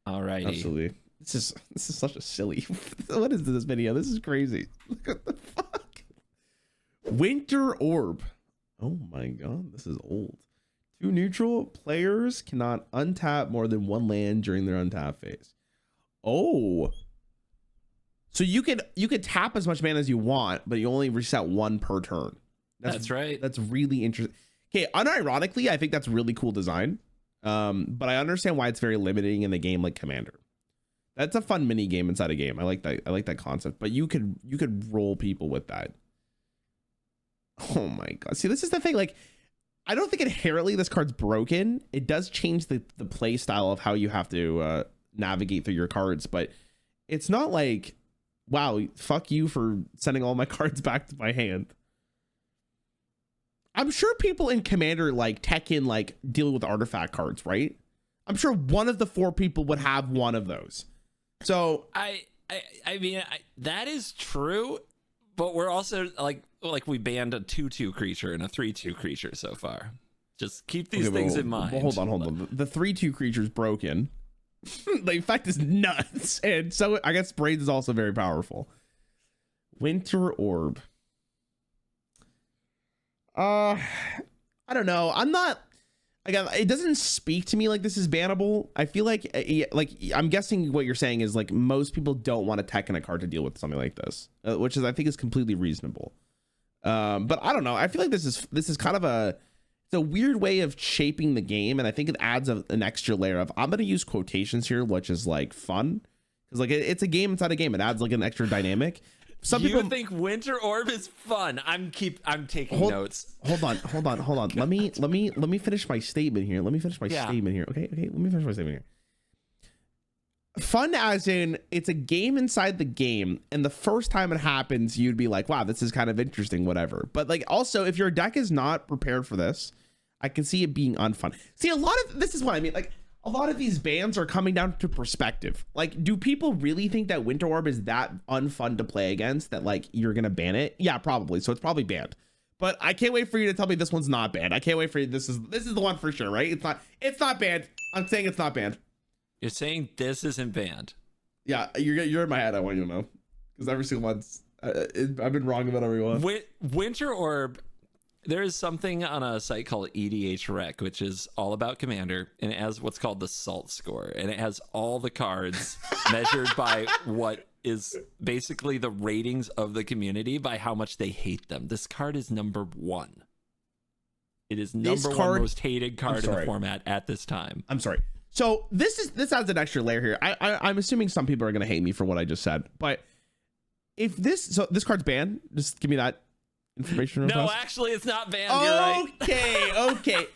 All right. Absolutely. This is such a silly. What is this video? This is crazy. Look at the fuck. Winter Orb. Oh my god, this is old. 2 neutral players cannot untap more than 1 land during their untap phase. Oh. So you could tap as much mana as you want, but you only reset 1 per turn. That's right. That's really interesting. Okay, unironically, I think that's really cool design. But I understand why it's very limiting in the game like Commander. That's a fun mini game inside a game. I like that concept, but you could roll people with that. Oh my god. See, this is the thing, like I don't think inherently this card's broken. It does change the play style of how you have to navigate through your cards, but it's not like, wow, fuck you for sending all my cards back to my hand. I'm sure people in Commander like Tekken like deal with artifact cards, right? I'm sure one of the 4 people would have one of those. So I mean that is true, but we're also like we banned a 2/2 creature and a 3/2 creature so far. Just keep these things in mind. Hold on. The 3/2 creature's broken. The effect is nuts, and so I guess Braids is also very powerful. Winter Orb. I don't know. I'm not. Again, it doesn't speak to me like this is bannable. I feel like I'm guessing what you're saying is like most people don't want a tech and a card to deal with something like this, which is I think is completely reasonable. But I don't know. I feel like this is kind of a it's a weird way of shaping the game, and I think it adds an extra layer of, I'm going to use quotations here, which is like fun, because like it's a game inside a game. It adds like an extra dynamic. Some people think Winter Orb is fun. I'm taking notes. Hold on. Let me finish my statement here. Okay. Let me finish my statement here. Fun as in, it's a game inside the game, and the first time it happens, you'd be like, wow, this is kind of interesting, whatever. But like, also, if your deck is not prepared for this, I can see it being unfun. See, this is what I mean. Like, a lot of these bans are coming down to perspective. Like, do people really think that Winter Orb is that unfun to play against that like you're gonna ban it? Yeah, probably. So it's probably banned. But I can't wait for you to tell me this one's not banned. I can't wait for you. This is the one for sure, right? It's not banned. I'm saying it's not banned. You're saying this isn't banned? Yeah, you're in my head. I want you to know, because every single one's I've been wrong about every one. Winter Orb. There is something on a site called EDH Rec, which is all about Commander, and it has what's called the SALT score, and it has all the cards measured by what is basically the ratings of the community by how much they hate them. This card is number 1. It is number one most hated card in the format at this time. I'm sorry. So this adds an extra layer here. I'm assuming some people are going to hate me for what I just said, but if this card's banned, just give me that information. No, actually, it's not banned. You're right. Okay.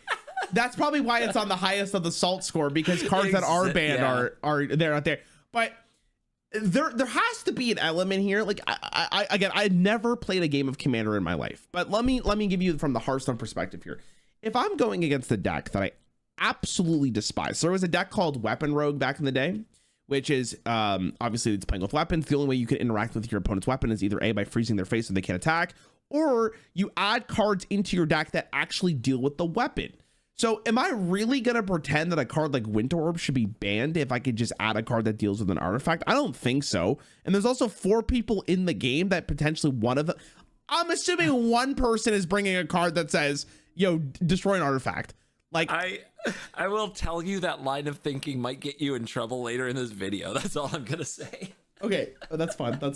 That's probably why it's on the highest of the SALT score, because cards that are banned are they're not there. But there has to be an element here. Like I never played a game of Commander in my life, but let me give you from the Hearthstone perspective here. If I'm going against a deck that I absolutely despise, so there was a deck called Weapon Rogue back in the day, which is obviously it's playing with weapons. The only way you can interact with your opponent's weapon is either A, by freezing their face so they can't attack, or you add cards into your deck that actually deal with the weapon. So am I really going to pretend that a card like Winter Orb should be banned if I could just add a card that deals with an artifact? I don't think so. And there's also 4 people in the game that potentially one of them, I'm assuming one person is bringing a card that says, yo, destroy an artifact. Like I will tell you that line of thinking might get you in trouble later in this video. That's all I'm going to say. Okay, that's fine. But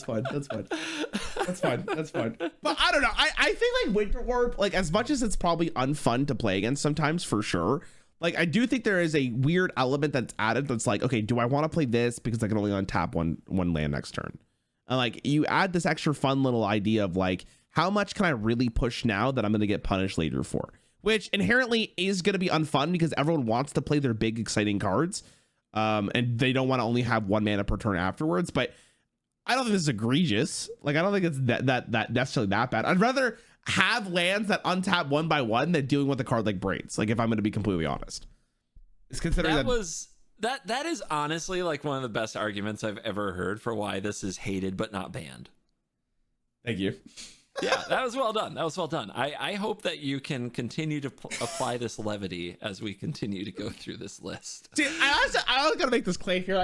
I don't know. I think like Winter Orb, like as much as it's probably unfun to play against sometimes, for sure, like I do think there is a weird element that's added that's like, okay, do I want to play this because I can only untap one land next turn? And like you add this extra fun little idea of like, how much can I really push now that I'm going to get punished later for? Which inherently is going to be unfun because everyone wants to play their big exciting cards. And they don't want to only have 1 mana per turn afterwards, but I don't think this is egregious. Like, I don't think it's that necessarily that bad. I'd rather have lands that untap 1 by 1 than dealing with a card like Braids. Like, if I'm going to be completely honest, it's considering that is honestly like one of the best arguments I've ever heard for why this is hated but not banned. Thank you. Yeah, that was well done. I hope that you can continue to apply this levity as we continue to go through this list. See, I also gotta make this claim here.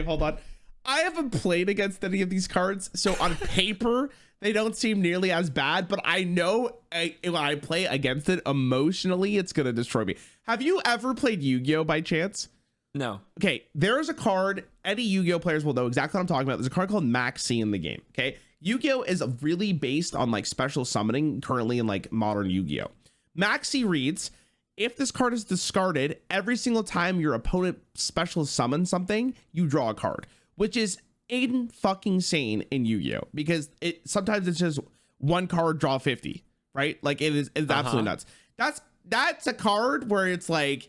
Hold on. I haven't played against any of these cards, so on paper they don't seem nearly as bad. But I know when I play against it emotionally, it's gonna destroy me. Have you ever played Yu-Gi-Oh by chance? No. Okay, there is a card. Any Yu-Gi-Oh players will know exactly what I'm talking about. There's a card called Maxi in the game. Okay. Yu-Gi-Oh is really based on like special summoning currently in like modern Yu-Gi-Oh. Maxi reads, if this card is discarded, every single time your opponent special summons something, you draw a card, which is fucking insane in Yu-Gi-Oh, because sometimes it's just 1 card, draw 50, right? Like it's absolutely nuts. That's a card where it's like,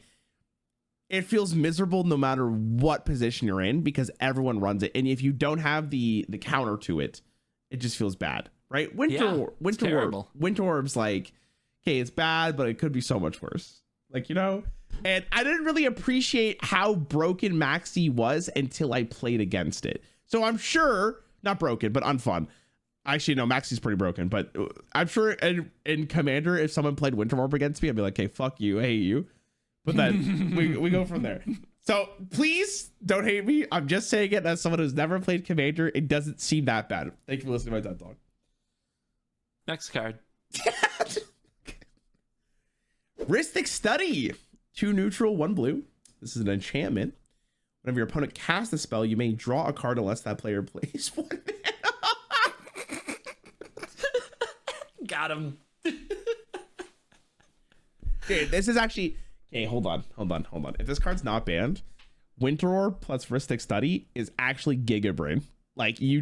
it feels miserable no matter what position you're in because everyone runs it. And if you don't have the counter to it, it just feels bad, right? Winter Orb's like, okay, it's bad, but it could be so much worse. Like, you know, and I didn't really appreciate how broken Maxi was until I played against it. So I'm sure, not broken, but unfun. Actually, no, Maxi's pretty broken, but I'm sure in Commander, if someone played Winter Orb against me, I'd be like, okay, fuck you, I hate you. But then we go from there. So please don't hate me. I'm just saying it as someone who's never played Commander. It doesn't seem that bad. Thank you for listening to my TED Talk. Next card. Rhystic Study. 2 neutral, 1 blue. This is an enchantment. Whenever your opponent casts a spell, you may draw a card unless that player plays 1 mana. Got him. Dude, this is actually okay. Hold on. If this card's not banned, Winter Orb plus Ristic Study is actually Giga Brain. Like you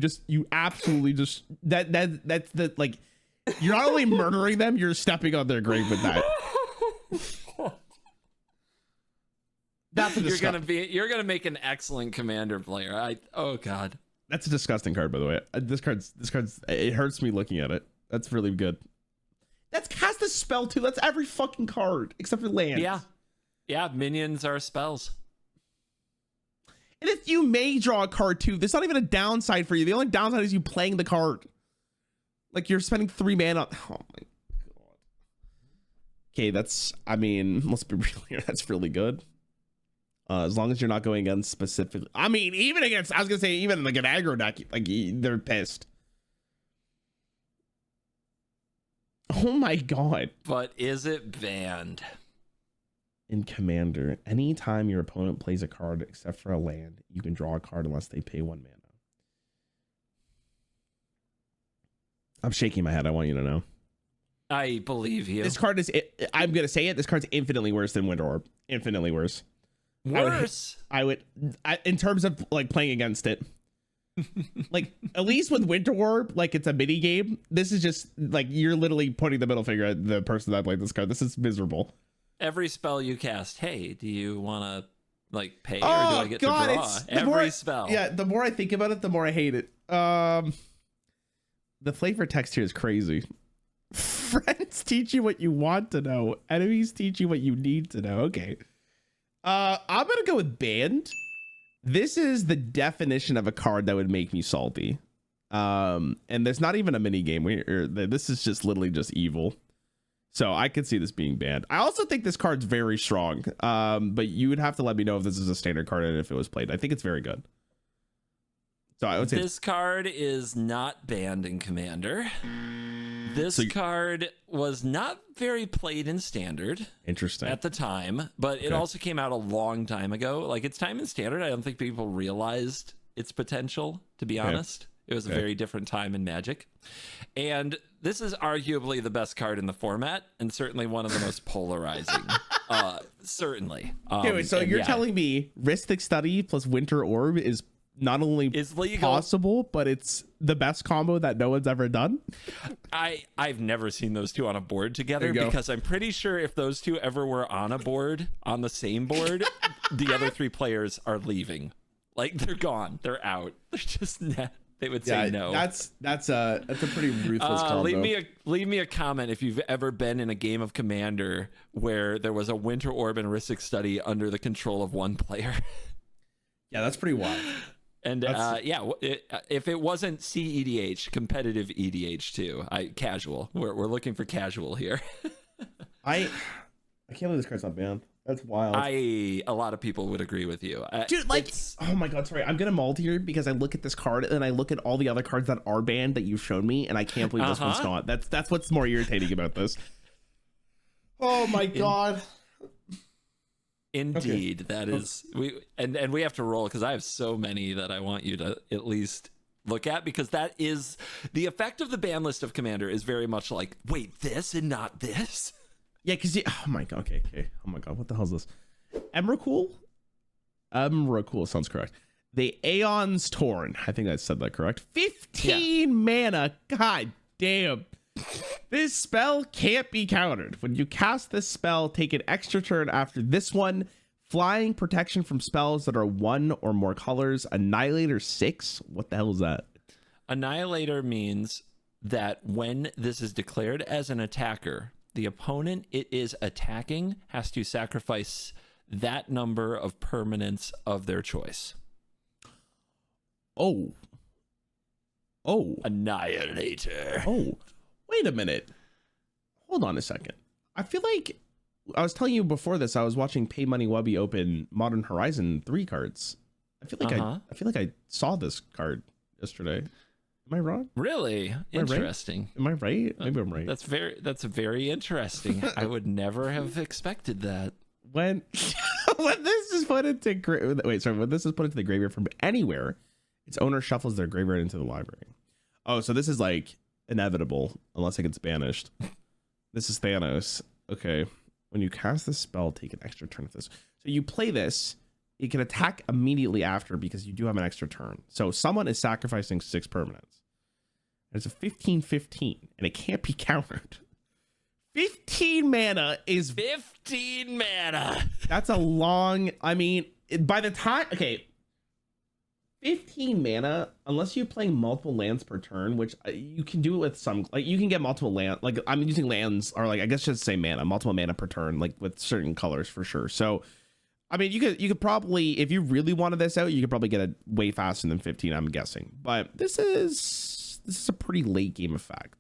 absolutely just that's the like. You're not only murdering them, you're stepping on their grave with that. That's you're gonna make an excellent commander player. Oh god. That's a disgusting card, by the way. This card's it hurts me looking at it. That's really good. That's cast a spell too. That's every fucking card except for lands. Yeah, minions are spells. And if you may draw a card too, there's not even a downside for you. The only downside is you playing the card. Like you're spending 3 mana. Oh my god. Okay, let's be real here. That's really good. As long as you're not going against specifically. Even against, I was gonna say, even like an aggro deck, like they're pissed. Oh my god. But is it banned? In Commander, anytime your opponent plays a card except for a land, you can draw a card unless they pay 1 mana. I'm shaking my head. I want you to know. I believe you. This card is, I'm gonna say it, this card's infinitely worse than Winter Orb. Infinitely worse. Worse? I would in terms of like playing against it. Like at least with Winter Orb, like it's a mini game. This is just like you're literally putting the middle finger at the person that played this card. This is miserable. Every spell you cast, hey, do you want to like pay or do I get to draw? Every spell. Yeah, the more I think about it, the more I hate it. The flavor text here is crazy. Friends teach you what you want to know. Enemies teach you what you need to know. Okay. I'm gonna go with banned. This is the definition of a card that would make me salty. And there's not even a mini game. This is just literally just evil. So I could see this being banned. I also think this card's very strong. But you would have to let me know if this is a standard card and if it was played. I think it's very good. So I would say this card is not banned in Commander. This card was not very played in Standard. Interesting. At the time, but it also came out a long time ago. Like its time in Standard, I don't think people realized its potential, to be honest. It was a very different time in Magic. And this is arguably the best card in the format and certainly one of the most polarizing. Certainly. So you're telling me Ristic Study plus Winter Orb is not only possible, but it's the best combo that no one's ever done? I've never seen those two on a board together because I'm pretty sure if those two ever were on a board, on the same board, the other 3 players are leaving. Like they're gone. They're out. They're just they would say no. That's a pretty ruthless combo. Leave me a comment if you've ever been in a game of Commander where there was a Winter Orb and Ristic Study under the control of 1 player. Yeah, that's pretty wild. And if it wasn't CEDH, competitive EDH too. Casual. We're looking for casual here. I can't believe this card's not banned. That's wild. A lot of people would agree with you. Dude, oh my god, sorry. I'm gonna maul here because I look at this card and I look at all the other cards that are banned that you've shown me, and I can't believe this one's not. That's what's more irritating about this. Oh my god. Indeed, that is we have to roll because I have so many that I want you to at least look at, because that is the effect of the ban list of Commander is very much like, wait, this and not this. Yeah, because oh my god, okay. Oh my god, what the hell is this? Emrakul sounds correct. The Aeon's Torn. I think I said that correct. 15 mana. God damn. This spell can't be countered. When you cast this spell, take an extra turn after this one. Flying, protection from spells that are 1 or more colors. Annihilator 6. What the hell is that? Annihilator means that when this is declared as an attacker, the opponent it is attacking has to sacrifice that number of permanents of their choice. Oh. Annihilator. Oh. Wait a minute. Hold on a second. I feel like I was telling you before this, I was watching Pay Money Wubby open Modern Horizon 3 cards. I feel like I saw this card yesterday. Am I wrong? Really? Interesting. Am I right? Maybe I'm right. That's very interesting. I would never have expected that. When this is put into when this is put into the graveyard from anywhere, its owner shuffles their graveyard into the library. Oh, so this is like inevitable unless it gets banished. This is Thanos. Okay. When you cast this spell, take an extra turn of this. So you play this, it can attack immediately after because you do have an extra turn. So someone is sacrificing 6 permanents. There's a 15/15, and it can't be countered. 15 mana is 15 mana. That's a long. I mean, by the time 15 mana, unless you're playing multiple lands per turn, which you can do it with some, like you can get multiple land. Like I'm using lands, or like I guess just say mana, multiple mana per turn, like with certain colors for sure. So, I mean, you could probably, if you really wanted this out, you could probably get it way faster than 15. I'm guessing, but this is a pretty late game effect.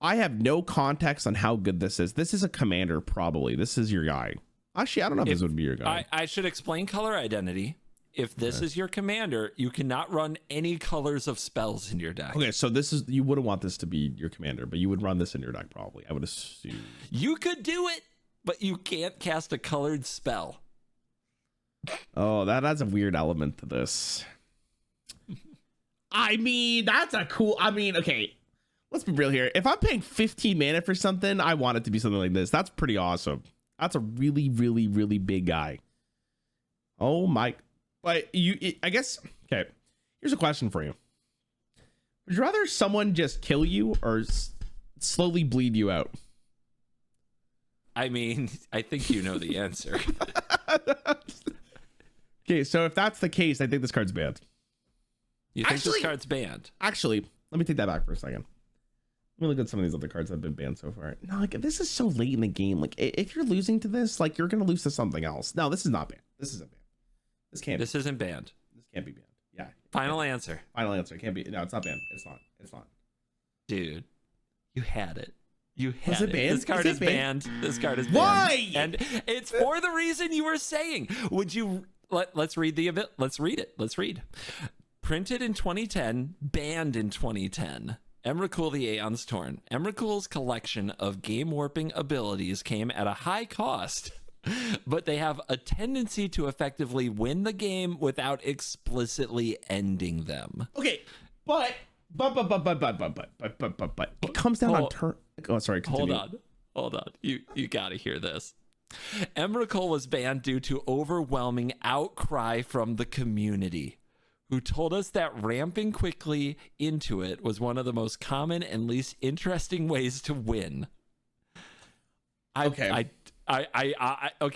I have no context on how good this is. This is a commander, probably. This is your guy. Actually, I don't know if this would be your guy. I should explain color identity. If this is your commander, you cannot run any colors of spells in your deck. Okay, so this is, you wouldn't want this to be your commander, but you would run this in your deck probably, I would assume. You could do it, but you can't cast a colored spell. Oh, that adds a weird element to this. I mean, that's a cool, I mean, okay. Let's be real here. If I'm paying 15 mana for something, I want it to be something like this. That's pretty awesome. That's a really, really, really big guy. Oh my. But I guess, okay. Here's a question for you. Would you rather someone just kill you or slowly bleed you out? I mean, I think you know the answer. Okay, so if that's the case, I think this card's banned. You think this card's banned? Actually, let me take that back for a second. Let me look at some of these other cards that have been banned so far. No, like this is so late in the game. Like if you're losing to this, like you're gonna lose to something else. No, this is not banned. This isn't banned. This can't. This isn't banned. This can't be banned. Yeah. Final answer. Final answer. It can't be. No, it's not banned. It's not. It's not. Dude, you had it. You had Was it banned? This card is banned. This card is banned. Why? And it's for the reason you were saying. Would you let's read the event? Let's read it. Let's read. Printed in 2010, banned in 2010. Emrakul the Aeon's Torn. Emrakul's collection of game warping abilities came at a high cost, but they have a tendency to effectively win the game without explicitly ending them. Okay, but it comes down on turn. Oh, sorry. Continue. Hold on. You got to hear this. Emrakul was banned due to overwhelming outcry from the community, who told us that ramping quickly into it was one of the most common and least interesting ways to win. Okay,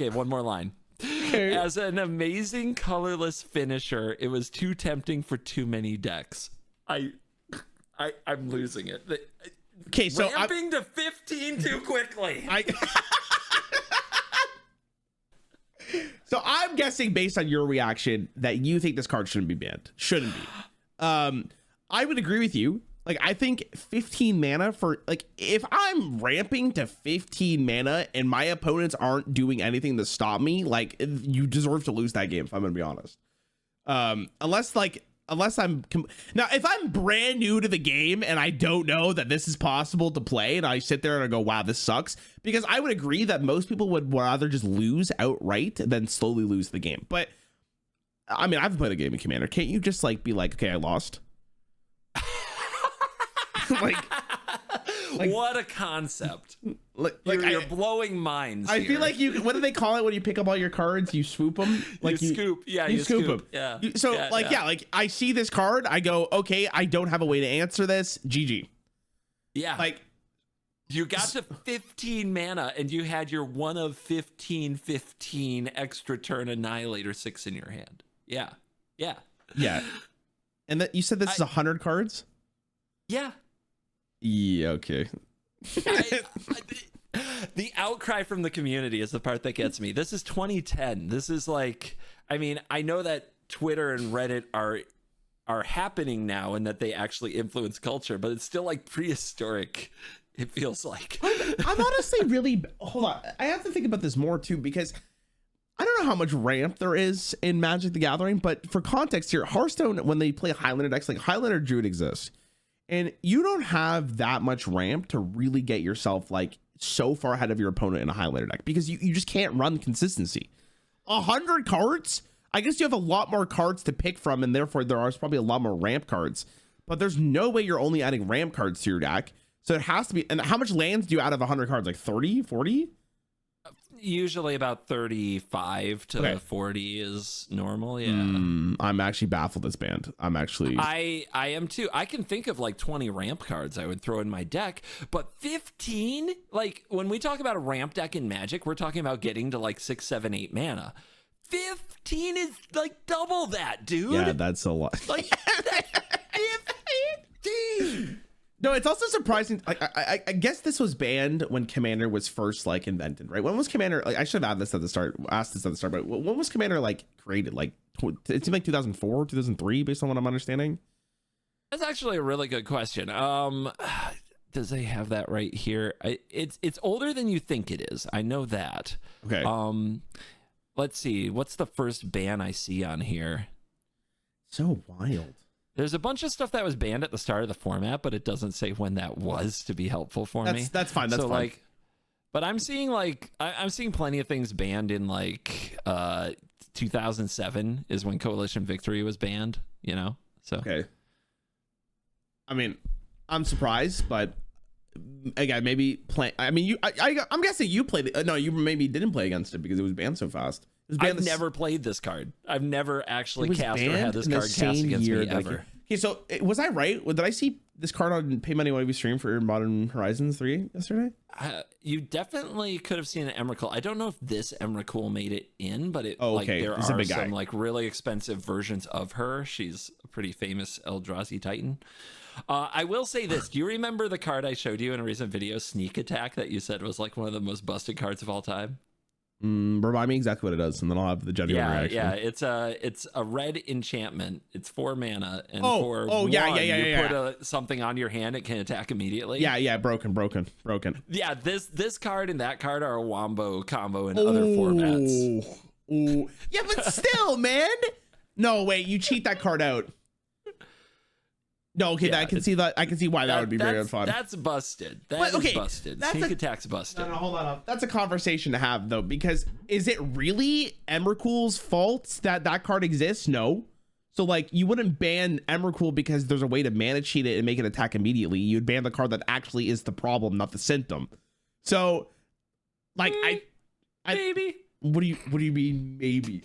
one more line. Okay. As an amazing colorless finisher, it was too tempting for too many decks. I'm losing it. Okay, so ramping to 15 too quickly. So I'm guessing based on your reaction that you think this card shouldn't be banned. Shouldn't be. I would agree with you. Like, I think 15 mana for, like, if I'm ramping to 15 mana and my opponents aren't doing anything to stop me, like, you deserve to lose that game, if I'm gonna be honest. Unless I'm now, if I'm brand new to the game and I don't know that this is possible to play, and I sit there and I go, wow, this sucks, because I would agree that most people would rather just lose outright than slowly lose the game. But I mean, I've played a game of Commander. Can't you just like be like, okay, I lost? like what a concept. You're blowing minds. I feel like you, what do they call it when you pick up all your cards? You swoop them? Like you scoop. Yeah, you scoop them. Yeah. Like I see this card, I go, okay, I don't have a way to answer this. GG. Yeah. Like you got to 15 mana and you had your one of 15 extra turn Annihilator 6 in your hand. Yeah. Yeah. Yeah. And that you said this is 100 cards? Yeah. Yeah, okay. The outcry from the community is the part that gets me. This is 2010. This is like, I mean, I know that Twitter and Reddit are happening now and that they actually influence culture, but it's still like prehistoric, it feels like. I'm honestly really, hold on, I have to think about this more too, because I don't know how much ramp there is in Magic the Gathering, but for context here, Hearthstone, when they play Highlander decks, like Highlander Druid exists. And you don't have that much ramp to really get yourself like so far ahead of your opponent in a Highlander deck, because you just can't run consistency. 100 cards? I guess you have a lot more cards to pick from, and therefore there are probably a lot more ramp cards. But there's no way you're only adding ramp cards to your deck. So it has to be. And how much lands do you out of 100 cards? Like 30, 40? Usually about 35 to 40 is normal. Yeah. I'm actually baffled it's banned. I am too. I can think of like 20 ramp cards I would throw in my deck, but 15, like when we talk about a ramp deck in Magic, we're talking about getting to like 6, 7, 8 mana. 15 is like double that, dude. Yeah, that's a lot. Like that's 15. No, it's also surprising. I guess this was banned when Commander was first like invented, right? When was Commander? Like, I should have asked this at the start, but when was Commander like created? Like it seemed like 2004, 2003, based on what I'm understanding. That's actually a really good question. Does they have that right here? It's older than you think it is. I know that. Okay. Let's see. What's the first ban I see on here? So wild. There's a bunch of stuff that was banned at the start of the format, but it doesn't say when that was to be helpful for me. That's fine. That's so, fine. Like, but I'm seeing like I'm seeing plenty of things banned in like 2007 is when Coalition Victory was banned. You know, so okay. I mean, I'm surprised, but again, maybe play. I mean, I'm guessing you played it. No, you maybe didn't play against it because it was banned so fast. I've never played this card. I've never actually cast or had this card cast against me ever. Okay, so was I right? Did I see this card on Pay Money Wavy stream for Modern Horizons 3 yesterday? You definitely could have seen an Emrakul. I don't know if this Emrakul made it in, but there He's are some like really expensive versions of her. She's a pretty famous Eldrazi Titan. I will say this. Do you remember the card I showed you in a recent video, Sneak Attack, that you said was like one of the most busted cards of all time? Remind me exactly what it does, and then I'll have the genuine reaction. Yeah, it's a red enchantment. It's 4 mana, and for you put something on your hand, it can attack immediately. Yeah, broken. Yeah, this card and that card are a wombo combo in other formats. Ooh. Yeah, but still, man. No, wait, you cheat that card out. No, okay, I can see that. I can see why that would be very fun. That's busted. That is busted. Sneak attack's busted. No, hold on. That's a conversation to have, though, because is it really Emrakul's fault that card exists? No. So, like, you wouldn't ban Emrakul because there's a way to mana cheat it and make it attack immediately. You'd ban the card that actually is the problem, not the symptom. So, like, maybe. What do you mean, maybe?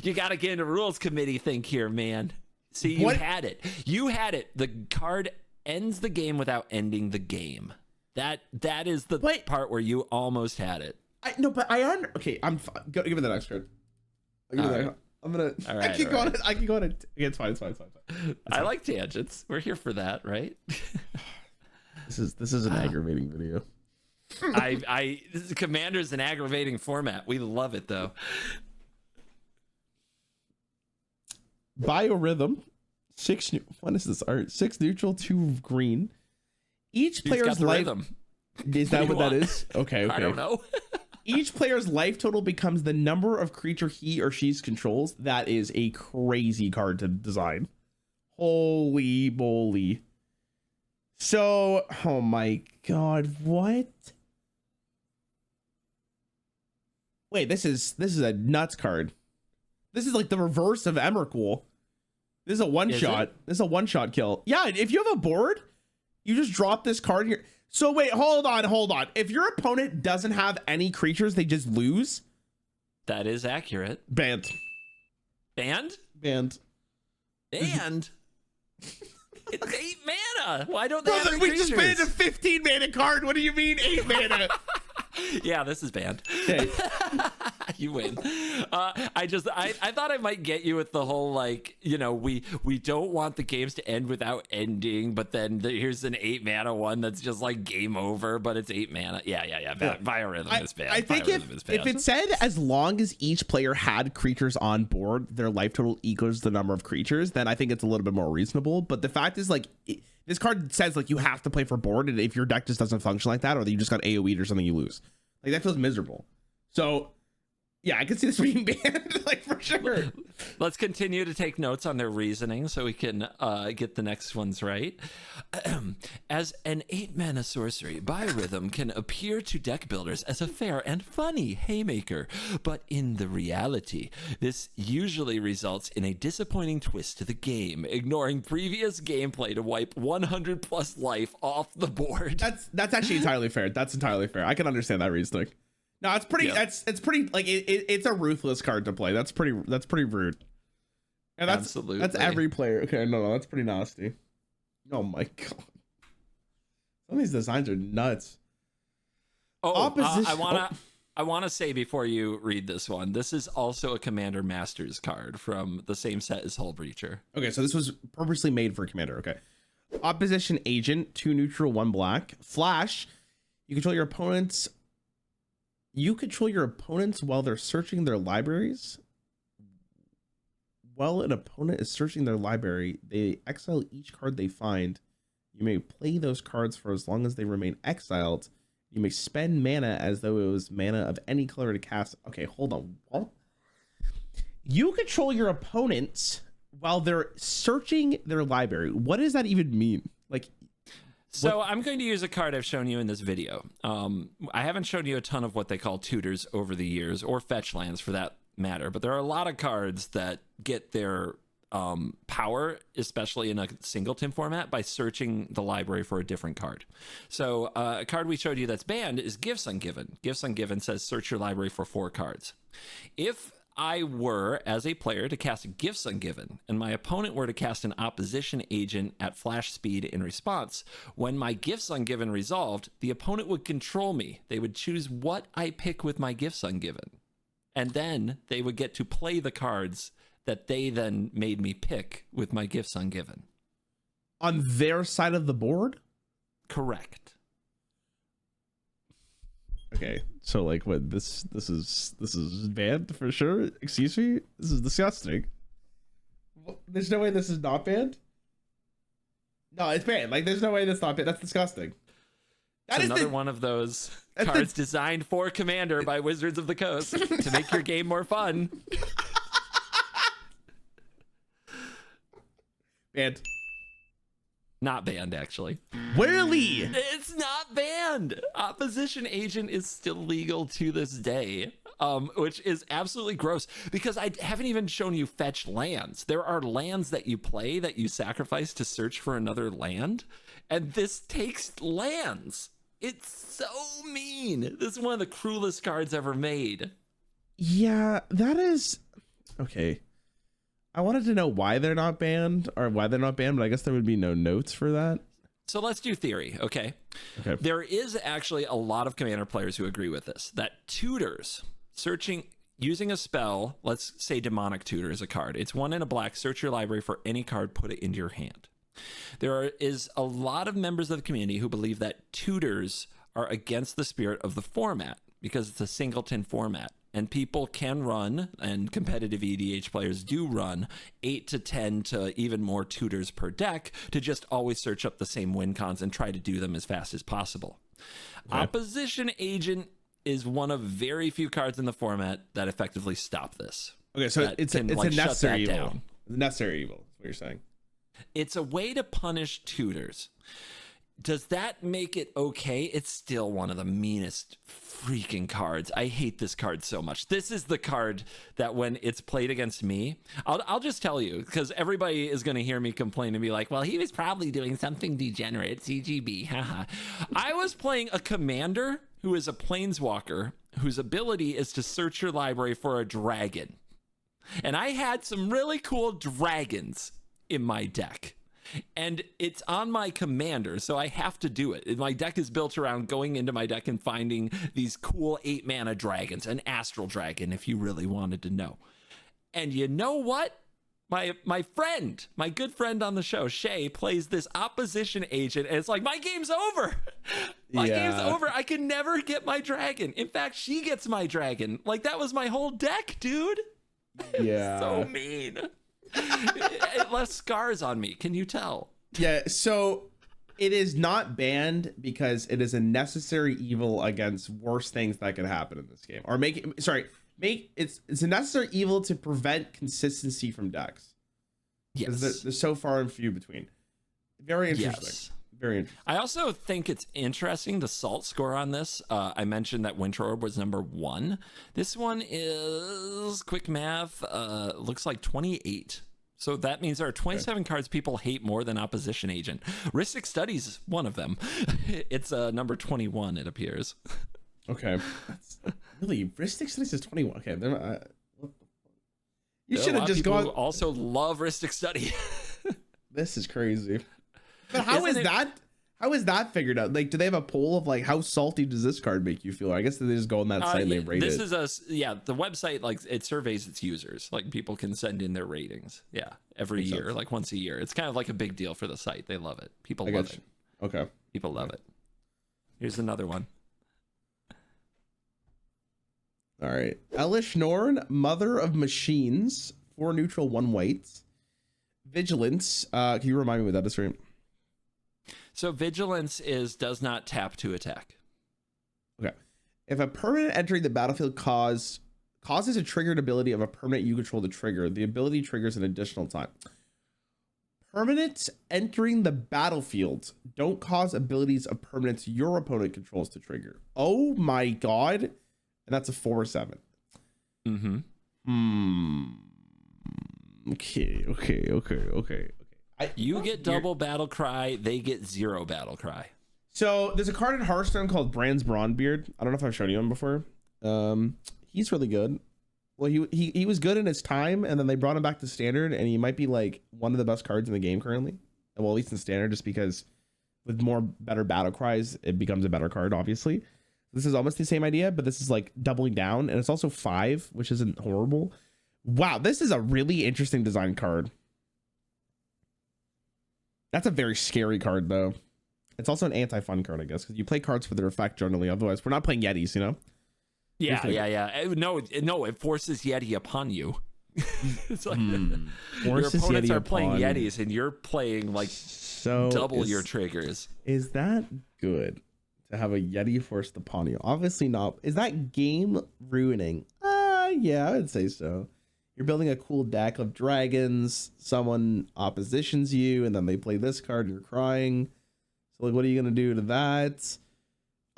You got to get into rules committee think here, man. See, you had it. You had it. The card ends the game without ending the game. That is the part where you almost had it. Okay, I'm fine. Give me the next card. I'm gonna. I keep going. It's fine. I like tangents. We're here for that, right? This is an aggravating video. Commander's an aggravating format. We love it though. Biorhythm, 6. What is this art? 6 neutral, 2 green. Each player's life. Is that what that is? Okay. I don't know. Each player's life total becomes the number of creature he or she controls. That is a crazy card to design. Holy moly! So, oh my god, what? Wait, this is a nuts card. This is like the reverse of Emrakul. This is a one-shot. This is a one-shot kill. Yeah, if you have a board, you just drop this card here. So wait, hold on. If your opponent doesn't have any creatures, they just lose? That is accurate. Banned. Banned? Banned. Banned? It's 8 mana. Why don't they have any creatures? We just banned a 15 mana card. What do you mean 8 mana? Yeah, this is banned. Okay. You win. I thought I might get you with the whole, like, you know, we don't want the games to end without ending, but then here's an 8 mana one that's just like game over, but it's 8 mana. Yeah. Biorhythm is banned. I think if it said as long as each player had creatures on board, their life total equals the number of creatures, then I think it's a little bit more reasonable. But the fact is, like, this card says like you have to play for board, and if your deck just doesn't function like that, or you just got AoE'd or something, you lose. Like, that feels miserable. So yeah, I can see this being banned, like, for sure. Let's continue to take notes on their reasoning so we can get the next ones right. As an 8 mana sorcery, Biorhythm can appear to deck builders as a fair and funny haymaker, but in the reality, this usually results in a disappointing twist to the game, ignoring previous gameplay to wipe 100 plus life off the board. That's actually entirely fair. That's entirely fair. I can understand that reasoning. No, it's pretty. Yeah. It's pretty. Like it's a ruthless card to play. That's pretty rude. And that's Absolutely. That's every player. Okay, no, that's pretty nasty. Oh my god, some of these designs are nuts. I wanna say before you read this one, this is also a Commander Masters card from the same set as Hull Breacher. Okay, so this was purposely made for Commander. Okay, Opposition Agent, 2 neutral, 1 black. Flash. You control your opponents. While they're searching their libraries. While an opponent is searching their library, they exile each card they find. You may play those cards for as long as they remain exiled. You may spend mana as though it was mana of any color to cast. Okay, hold on. What? You control your opponents while they're searching their library. What does that even mean? Like, so I'm going to use a card I've shown you in this video. I haven't shown you a ton of what they call tutors over the years, or fetch lands for that matter, but there are a lot of cards that get their power, especially in a singleton format, by searching the library for a different card. So a card we showed you that's banned is Gifts Ungiven. Gifts Ungiven says search your library for 4 cards. If I were, as a player, to cast Gifts Ungiven, and my opponent were to cast an Opposition Agent at flash speed in response, when my Gifts Ungiven resolved, the opponent would control me. They would choose what I pick with my Gifts Ungiven. And then they would get to play the cards that they then made me pick with my Gifts Ungiven. On their side of the board? Correct. Okay, so like what this is banned for sure? Excuse me? This is disgusting. There's no way this is not banned? No, it's banned. Like there's no way that's not banned. That's disgusting. That is another one of those cards designed for Commander by Wizards of the Coast to make your game more fun. Banned. Not banned, actually. Really? It's not banned. Opposition Agent is still legal to this day, which is absolutely gross because I haven't even shown you fetch lands. There are lands that you play that you sacrifice to search for another land, and this takes lands. It's so mean. This is one of the cruelest cards ever made. Yeah, that is... Okay. I wanted to know why they're not banned, but I guess there would be no notes for that. So let's do theory, okay? Okay. There is actually a lot of Commander players who agree with this, that tutors, using a spell, let's say Demonic Tutor is a card. It's 1 in a black, search your library for any card, put it into your hand. There is a lot of members of the community who believe that tutors are against the spirit of the format because it's a singleton format. And people can run, and competitive EDH players do run, 8 to 10 to even more tutors per deck to just always search up the same win cons and try to do them as fast as possible. Okay. Opposition Agent is one of very few cards in the format that effectively stop this. Okay, so it's a necessary evil. Necessary evil is what you're saying. It's a way to punish tutors. Does that make it okay? It's still one of the meanest freaking cards. I hate this card so much. This is the card that when it's played against me, I'll just tell you, because everybody is going to hear me complain and be like, well, he was probably doing something degenerate, CGB, haha. I was playing a commander who is a planeswalker whose ability is to search your library for a dragon. And I had some really cool dragons in my deck. And it's on my commander, so I have to do it. My deck is built around going into my deck and finding these cool 8-mana dragons, an astral dragon, if you really wanted to know. And you know what? My friend, my good friend on the show, Shay, plays this opposition agent, and it's like, my game's over. My game's over. I can never get my dragon. In fact, she gets my dragon. Like, that was my whole deck, dude. Yeah. So mean. It left scars on me. Can you tell? Yeah, so it is not banned because it is a necessary evil against worse things that could happen in this game. Or it's a necessary evil to prevent consistency from decks. Yes. They're so far and few between. Very interesting. Yes. Very interesting. I also think it's interesting the salt score on this. I mentioned that Winter Orb was number 1. This one is, quick math, looks like 28. So that means there are 27 cards people hate more than Opposition Agent. Ristic Studies is one of them. It's number 21, it appears. Okay. That's Really, Ristic Studies is 21. Okay, you A should lot have of just people gone. also love Ristic Study. This is crazy. But how Isn't is it- that? How is that figured out? Like, do they have a poll of like how salty does this card make you feel? I guess they just go on that site and they rate this it. is the website, like, it surveys its users. Like, people can send in their ratings. Yeah, every Makes year, sense. like once a year. It's kind of like a big deal for the site. They love it. People I love got it. you. Okay. People love it. Here's another one. All right. Elish Norn, Mother of Machines, 4 neutral, 1 white. Vigilance. Can you remind me what that is, right? So vigilance does not tap to attack. Okay. If a permanent entering the battlefield causes a triggered ability of a permanent you control to trigger, the ability triggers an additional time. Permanents entering the battlefield don't cause abilities of permanents your opponent controls to trigger. Oh my god. And that's a 4/7. Mm-hmm. Okay. You get double battle cry, they get 0 battle cry. So there's a card in Hearthstone called Brand's Brawnbeard. I don't know if I've shown you him before. He's really good. Well, he was good in his time, and then they brought him back to standard, and he might be like one of the best cards in the game currently. Well, at least in standard, just because with better battle cries, it becomes a better card, obviously. This is almost the same idea, but this is like doubling down, and it's also 5, which isn't horrible. Wow, this is a really interesting design card. That's a very scary card, though. It's also an anti-fun card, I guess, because you play cards for their effect generally. Otherwise, we're not playing Yetis, you know? Yeah. No, it forces Yeti upon you. It's like your Forces opponents Yeti are playing upon- Yetis, and you're playing like So double your triggers. Is that good to have a Yeti forced upon you? Obviously not. Is that game ruining? Yeah, I would say so. You're building a cool deck of dragons. Someone oppositions you, and then they play this card, and you're crying. So, like, what are you gonna do to that?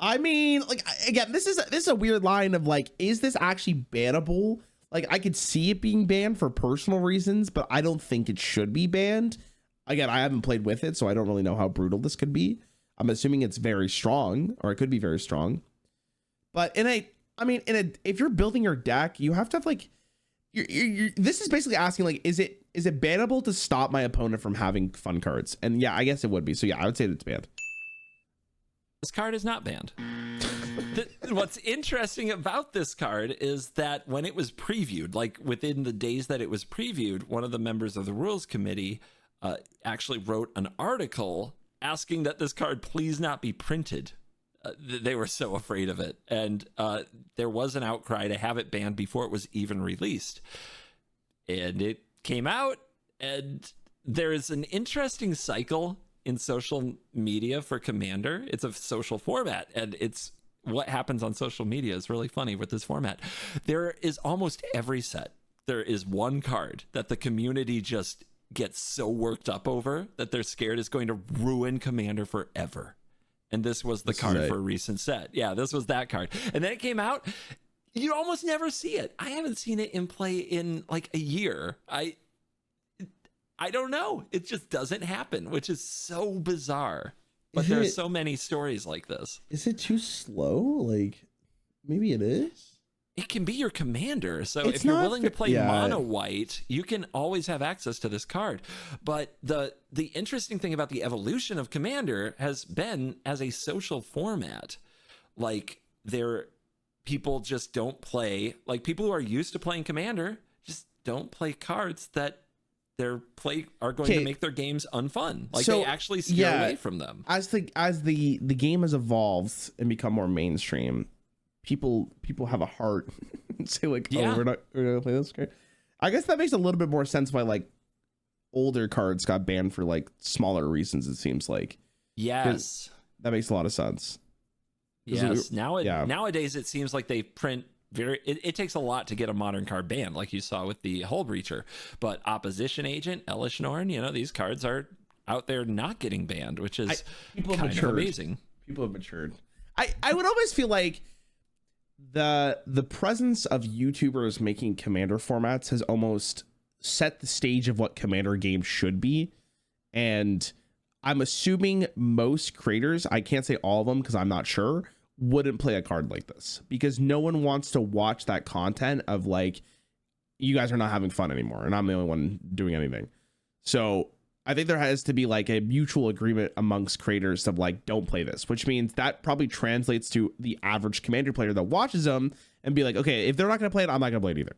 I mean, like, again, this is a weird line of like, is this actually bannable? Like, I could see it being banned for personal reasons, but I don't think it should be banned. Again, I haven't played with it, so I don't really know how brutal this could be. I'm assuming it's very strong, or it could be very strong. But if you're building your deck, you have to have like, this is basically asking like, is it bannable to stop my opponent from having fun cards? And yeah, I guess it would be. So yeah, I would say that it's banned. This card is not banned. What's interesting about this card is that when it was previewed, like within the days that it was previewed, one of the members of the rules committee actually wrote an article asking that this card please not be printed. They were so afraid of it. And there was an outcry to have it banned before it was even released. And it came out, and there is an interesting cycle in social media for Commander. It's a social format, and it's what happens on social media is really funny with this format. There is almost every set, there is one card that the community just gets so worked up over that they're scared is going to ruin Commander forever. And this was the card for a recent set. Yeah, this was that card. And then it came out. You almost never see it. I haven't seen it in play in like a year. I don't know. It just doesn't happen, which is so bizarre. But there are so many stories like this. Is it too slow? Like, maybe it is. It can be your commander. So It's if you're not willing to play yeah. mono white, you can always have access to this card. But the interesting thing about the evolution of Commander has been as a social format. Like, people just don't play, like people who are used to playing Commander just don't play cards that are going to make their games unfun. Like, they actually steer away from them. As the game has evolved and become more mainstream, people have a heart and say like, oh, we're not gonna play this card. I guess that makes a little bit more sense why like older cards got banned for like smaller reasons. It seems like yes, that makes a lot of sense. Yes, nowadays it seems like they print it takes a lot to get a modern card banned, like you saw with the Hull Breacher. But Opposition Agent, Elish Norn, these cards are out there not getting banned, which is kind of amazing. People have matured. I would always feel like the presence of YouTubers making Commander formats has almost set the stage of what Commander games should be. And I'm assuming most creators, I can't say all of them because I'm not sure, wouldn't play a card like this, because no one wants to watch that content of like, you guys are not having fun anymore and I'm the only one doing anything. So I think there has to be like a mutual agreement amongst creators of like, don't play this, which means that probably translates to the average Commander player that watches them and be like, okay, if they're not going to play it, I'm not going to play it either.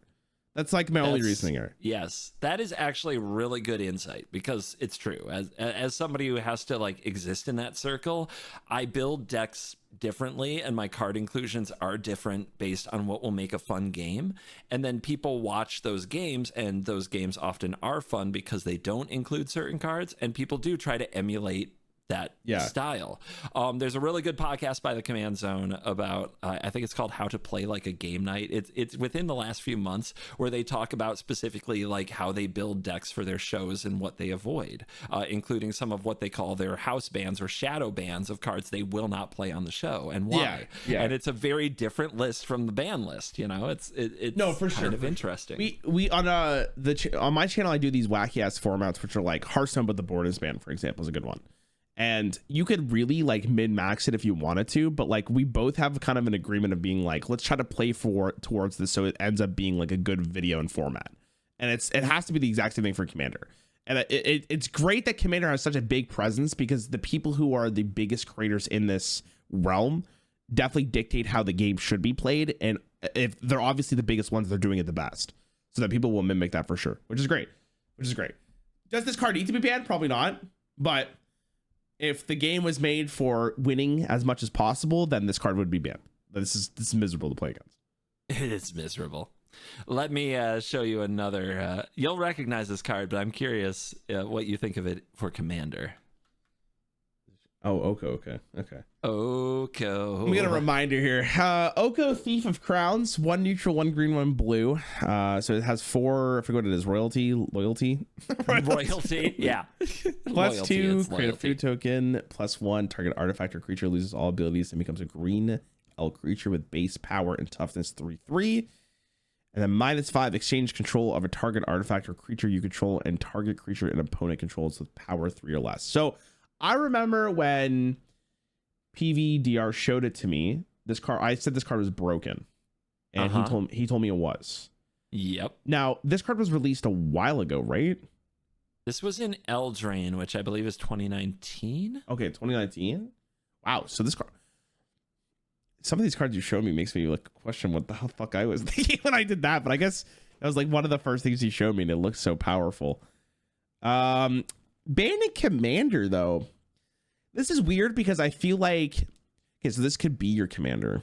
That's like my only reasoning here. Yes, that is actually really good insight, because it's true. As somebody who has to like exist in that circle, I build decks differently and my card inclusions are different based on what will make a fun game. And then people watch those games, and those games often are fun because they don't include certain cards, and people do try to emulate that style. There's a really good podcast by the Command Zone about I think it's called How to Play Like a Game Night. It's within the last few months, where they talk about specifically like how they build decks for their shows and what they avoid, including some of what they call their house bans or shadow bans of cards they will not play on the show and why. And it's a very different list from the ban list. You know, it's no, for kind of interesting. We on on my channel I do these wacky ass formats which are like Hearthstone but the board is banned, for example, is a good one. And you could really like min-max it if you wanted to, but like we both have kind of an agreement of being like, let's try to play towards this so it ends up being like a good video and format. And it has to be the exact same thing for Commander. And it's great that Commander has such a big presence, because the people who are the biggest creators in this realm definitely dictate how the game should be played. And if they're obviously the biggest ones, they're doing it the best. So that people will mimic that for sure, which is great. Does this card need to be banned? Probably not. But if the game was made for winning as much as possible, then this card would be banned. This is miserable to play against. It is miserable. Let me show you another. You'll recognize this card, but I'm curious what you think of it for Commander. Oh, Oko. Okay. Oko. Let me get a reminder here. Oko, Thief of Crowns, 1 neutral, 1 green, 1 blue. So it has 4. I forget what it is. Loyalty. Yeah. +2. Create a food token. +1. Target artifact or creature loses all abilities and becomes a green elk creature with base power and toughness 3/3. And then -5. Exchange control of a target artifact or creature you control and target creature an opponent controls with power 3 or less. So I remember when PVDR showed it to me, this card, I said this card was broken, and he told me it was. Yep. Now this card was released a while ago, right? This was in Eldraine, which I believe is 2019. Okay, 2019. Wow. So this card, some of these cards you showed me makes me like question what the fuck I was thinking when I did that. But I guess that was like one of the first things he showed me, and it looks so powerful. Banning Commander, though, this is weird because I feel like, okay, so this could be your Commander.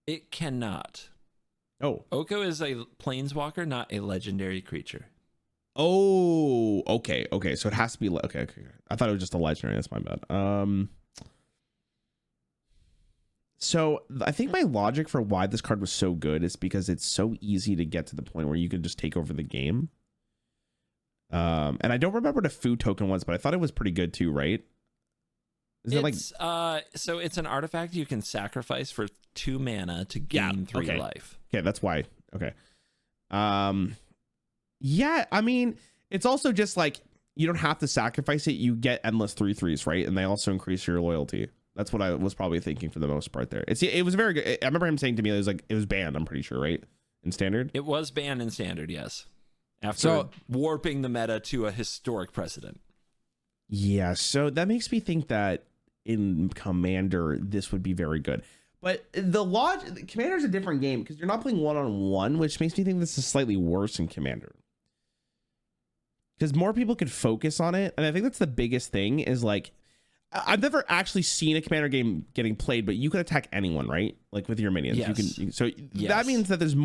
It cannot. Oh. Oko is a planeswalker, not a legendary creature. Oh, okay. So it has to be, okay. I thought it was just a legendary. That's my bad. So I think my logic for why this card was so good is because it's so easy to get to the point where you can just take over the game. And I don't remember what a food token was, but I thought it was pretty good too, right? Is it so it's an artifact you can sacrifice for 2 mana to gain 3 life. Okay, that's why. Okay. Yeah, I mean, it's also just like you don't have to sacrifice it. You get endless 3/3s, right? And they also increase your loyalty. That's what I was probably thinking for the most part there. It was very good. I remember him saying to me, it was banned, I'm pretty sure, right? In Standard? It was banned in Standard, yes. After warping the meta to a historic precedent. Yeah, so that makes me think that in Commander, this would be very good. But Commander's a different game because you're not playing one-on-one, which makes me think this is slightly worse in Commander. Because more people could focus on it. And I think that's the biggest thing is like, I've never actually seen a Commander game getting played, but you can attack anyone, right? Like with your minions. Yes. That means that there's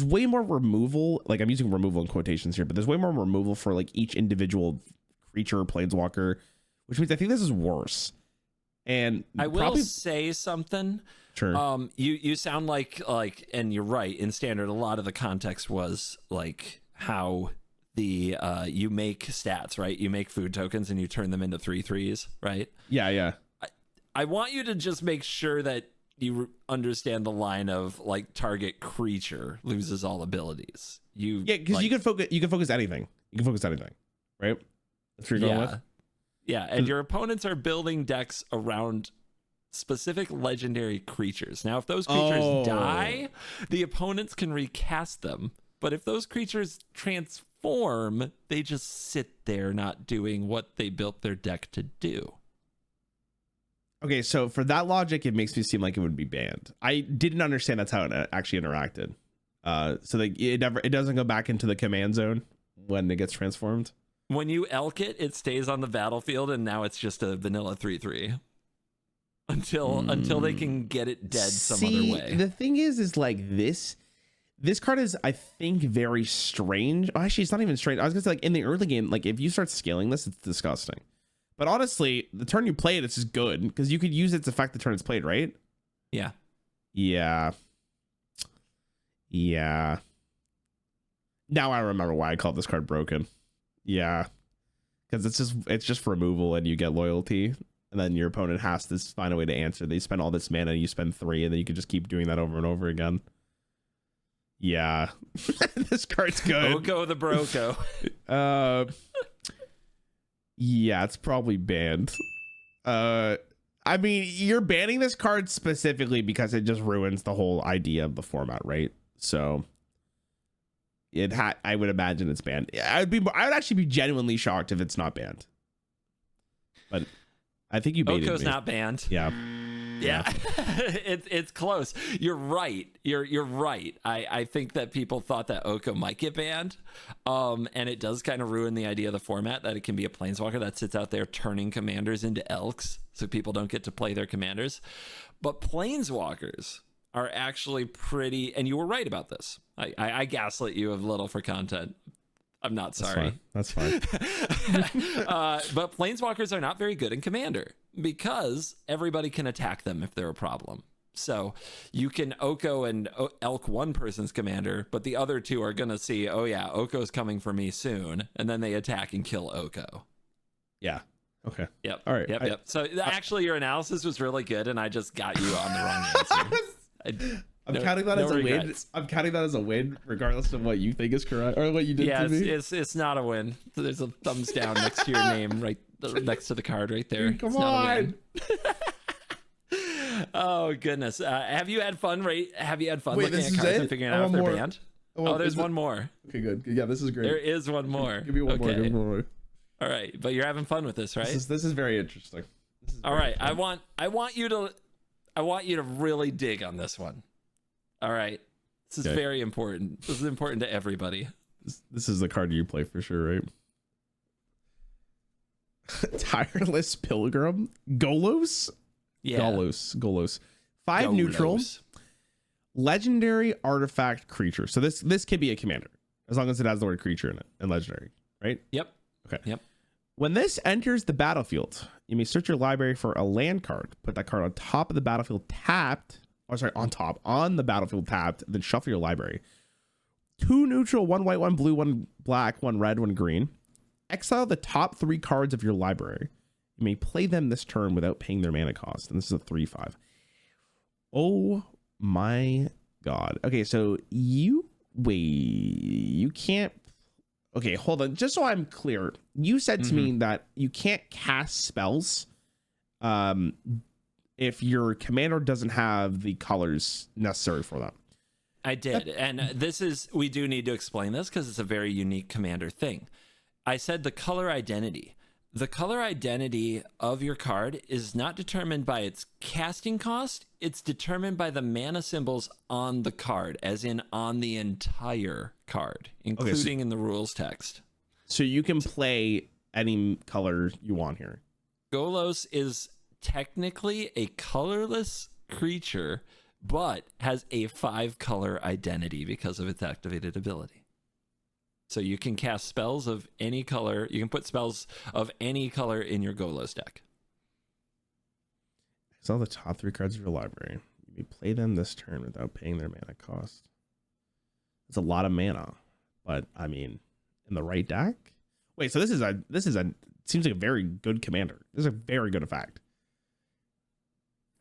way more removal. Like I'm using removal in quotations here, but there's way more removal for like each individual creature or planeswalker, which means I think this is worse. And I will say something. Sure. You sound like, and you're right. In Standard, a lot of the context was like how the you make stats, right? You make food tokens and you turn them into 3/3s, right? Yeah. I want you to just make sure that you understand the line of like target creature loses all abilities. Because you can focus anything. You can focus anything, right? That's what you're going with. Yeah, and your opponents are building decks around specific legendary creatures. Now, if those creatures die, the opponents can recast them. But if those creatures transform, they just sit there not doing what they built their deck to do. Okay, so for that logic, it makes me seem like it would be banned. I didn't understand that's how it actually interacted. So it doesn't go back into the command zone when it gets transformed. When you elk it, it stays on the battlefield, and now it's just a vanilla 3/3 until they can get it dead some other way. The thing is like this card is, I think, very strange. Oh, actually, it's not even strange. I was gonna say, like, in the early game, like, if you start scaling this, it's disgusting. But honestly, the turn you play it, it's just good because you could use its effect the turn it's played, right? Yeah. Now I remember why I called this card broken. Yeah, because it's just removal and you get loyalty, and then your opponent has to find a way to answer. They spend all this mana, you spend 3, and then you can just keep doing that over and over again. Yeah, this card's good. Oko the Broco. Yeah, it's probably banned. I mean, you're banning this card specifically because it just ruins the whole idea of the format, right? So I would imagine it's banned. I would actually be genuinely shocked if it's not banned. But I think you baited Oko's me. not banned. Yeah. It's close. You're right. You're right. I think that people thought that Oko might get banned, and it does kind of ruin the idea of the format that it can be a planeswalker that sits out there turning commanders into elks, so people don't get to play their commanders. But planeswalkers are actually pretty, and you were right about this. I gaslit you a little for content. I'm not sorry. That's fine. But planeswalkers are not very good in Commander because everybody can attack them if they're a problem. So you can Oko and elk one person's commander, but the other two are going to see, oh yeah, Oko's coming for me soon. And then they attack and kill Oko. Yeah. Okay. Yep. All right. Yep. So actually your analysis was really good, and I just got you on the wrong answer. I'm counting that as a win. I'm counting that as a win, regardless of what you think is correct or what you did to me. It's not a win. There's a thumbs down next to your name, right next to the card right there. Come it's on. Not a win. Oh goodness. Have you had fun? Have you had fun looking at cards and figuring out if they're banned? There's one more. Okay, good. Yeah, this is great. There is one more. Give me one more. Give me one more. All right, but you're having fun with this, right? This is very interesting. All right, I want you to really dig on this one. All right, this is very important. This is important to everybody. This is the card you play for sure, right? Tireless Pilgrim, Golos. Yeah, Golos. 5 neutral, legendary artifact creature. So this could be a commander as long as it has the word creature in it and legendary, right? Yep. Okay. Yep. When this enters the battlefield, you may search your library for a land card. Put that card on top of the battlefield tapped. Oh, sorry, on the battlefield tapped. Then shuffle your library. 2 neutral, 1 white, 1 blue, 1 black, 1 red, 1 green. Exile the top 3 cards of your library. You may play them this turn without paying their mana cost. And this is a 3/5. Oh my god. Okay, so you can't. Okay, hold on. Just so I'm clear, you said to me that you can't cast spells if your commander doesn't have the colors necessary for them. I did. And we do need to explain this because it's a very unique commander thing. I said the color identity. The color identity of your card is not determined by its casting cost. It's determined by the mana symbols on the card, as in on the entire card, including in the rules text. So you can play any color you want here. Golos is technically a colorless creature, but has a 5-color identity because of its activated ability. So you can cast spells of any color. You can put spells of any color in your Golos deck. Exile the top 3 cards of your library. You may play them this turn without paying their mana cost. It's a lot of mana, but I mean, in the right deck. Wait, so this is a seems like a very good commander. This is a very good effect.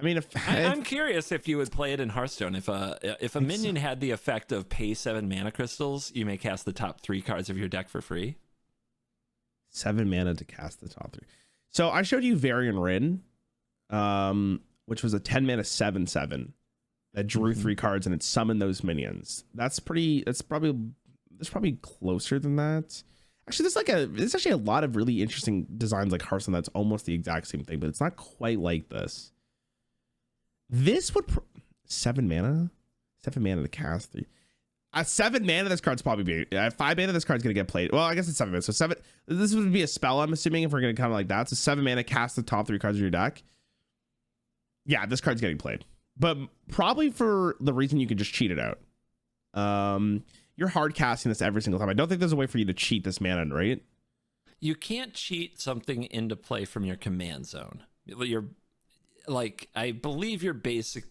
I mean, I'm curious if you would play it in Hearthstone. If a minion had the effect of pay 7 mana crystals, you may cast the top 3 cards of your deck for free. 7 mana to cast the top 3. So I showed you Varian Rin. which was a 10 mana 7/7 that drew 3 cards and it summoned those minions. That's probably closer than that. Actually, there's actually a lot of really interesting designs like Hearthstone that's almost the exact same thing, but it's not quite like this. This would 7 mana to cast 3. At 7 mana, this card's probably be at 5 mana. This card's gonna get played. Well, I guess it's 7 mana. So 7. This would be a spell, I'm assuming, if we're gonna kind of like that. So 7 mana, cast the top 3 cards of your deck. Yeah, this card's getting played, but probably for the reason you can just cheat it out. You're hard casting this every single time. I don't think there's a way for you to cheat this mana, right? You can't cheat something into play from your command zone. You're like, I believe your basic.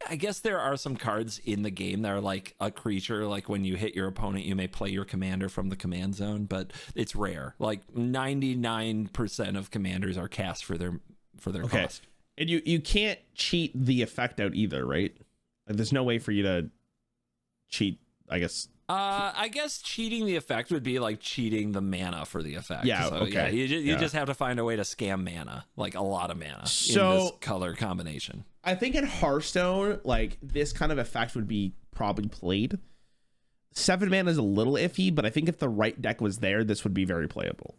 I guess there are some cards in the game that are like a creature, like when you hit your opponent, you may play your commander from the command zone, but it's rare. Like 99% of commanders are cast for their cost. And you can't cheat the effect out either, right? Like there's no way for you to cheat, I guess. I guess cheating the effect would be like cheating the mana for the effect. Yeah, so, okay. Yeah, you just have to find a way to scam mana, like a lot of mana in this color combination. I think in Hearthstone, like this kind of effect would be probably played. 7 mana is a little iffy, but I think if the right deck was there, this would be very playable.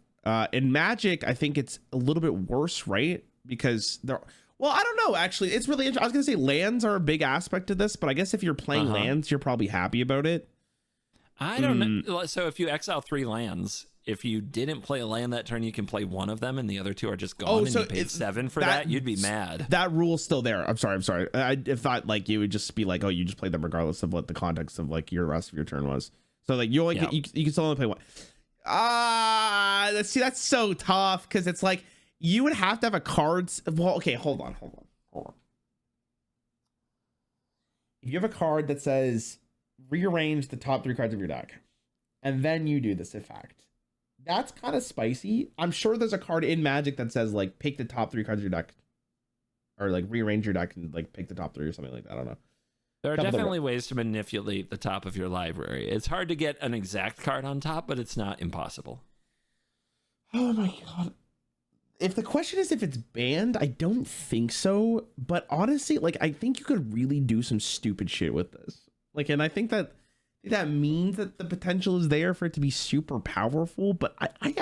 In Magic, I think it's a little bit worse, right? Because well, I don't know, actually. It's really interesting. I was going to say lands are a big aspect to this, but I guess if you're playing lands, you're probably happy about it. I don't know. So if you exile 3 lands, if you didn't play a land that turn, you can play one of them and the other 2 are just gone, and you paid 7 for that, you'd be mad. That rule's still there. I'm sorry. I thought like you would just be like, oh, you just played them regardless of what the context of like your rest of your turn was. So like you only you can still only play one. See, that's so tough because it's like you would have to have a cards. Well, okay, hold on. If you have a card that says rearrange the top 3 cards of your deck, and then you do this effect, that's kind of spicy. I'm sure there's a card in Magic that says like pick the top 3 cards of your deck, or like rearrange your deck and like pick the top 3 or something like that. I don't know. There are definitely ways to manipulate the top of your library. It's hard to get an exact card on top, but it's not impossible. Oh my god. If the question is if it's banned, I don't think so. But honestly, like I think you could really do some stupid shit with this. Like, and I think that means that the potential is there for it to be super powerful. But I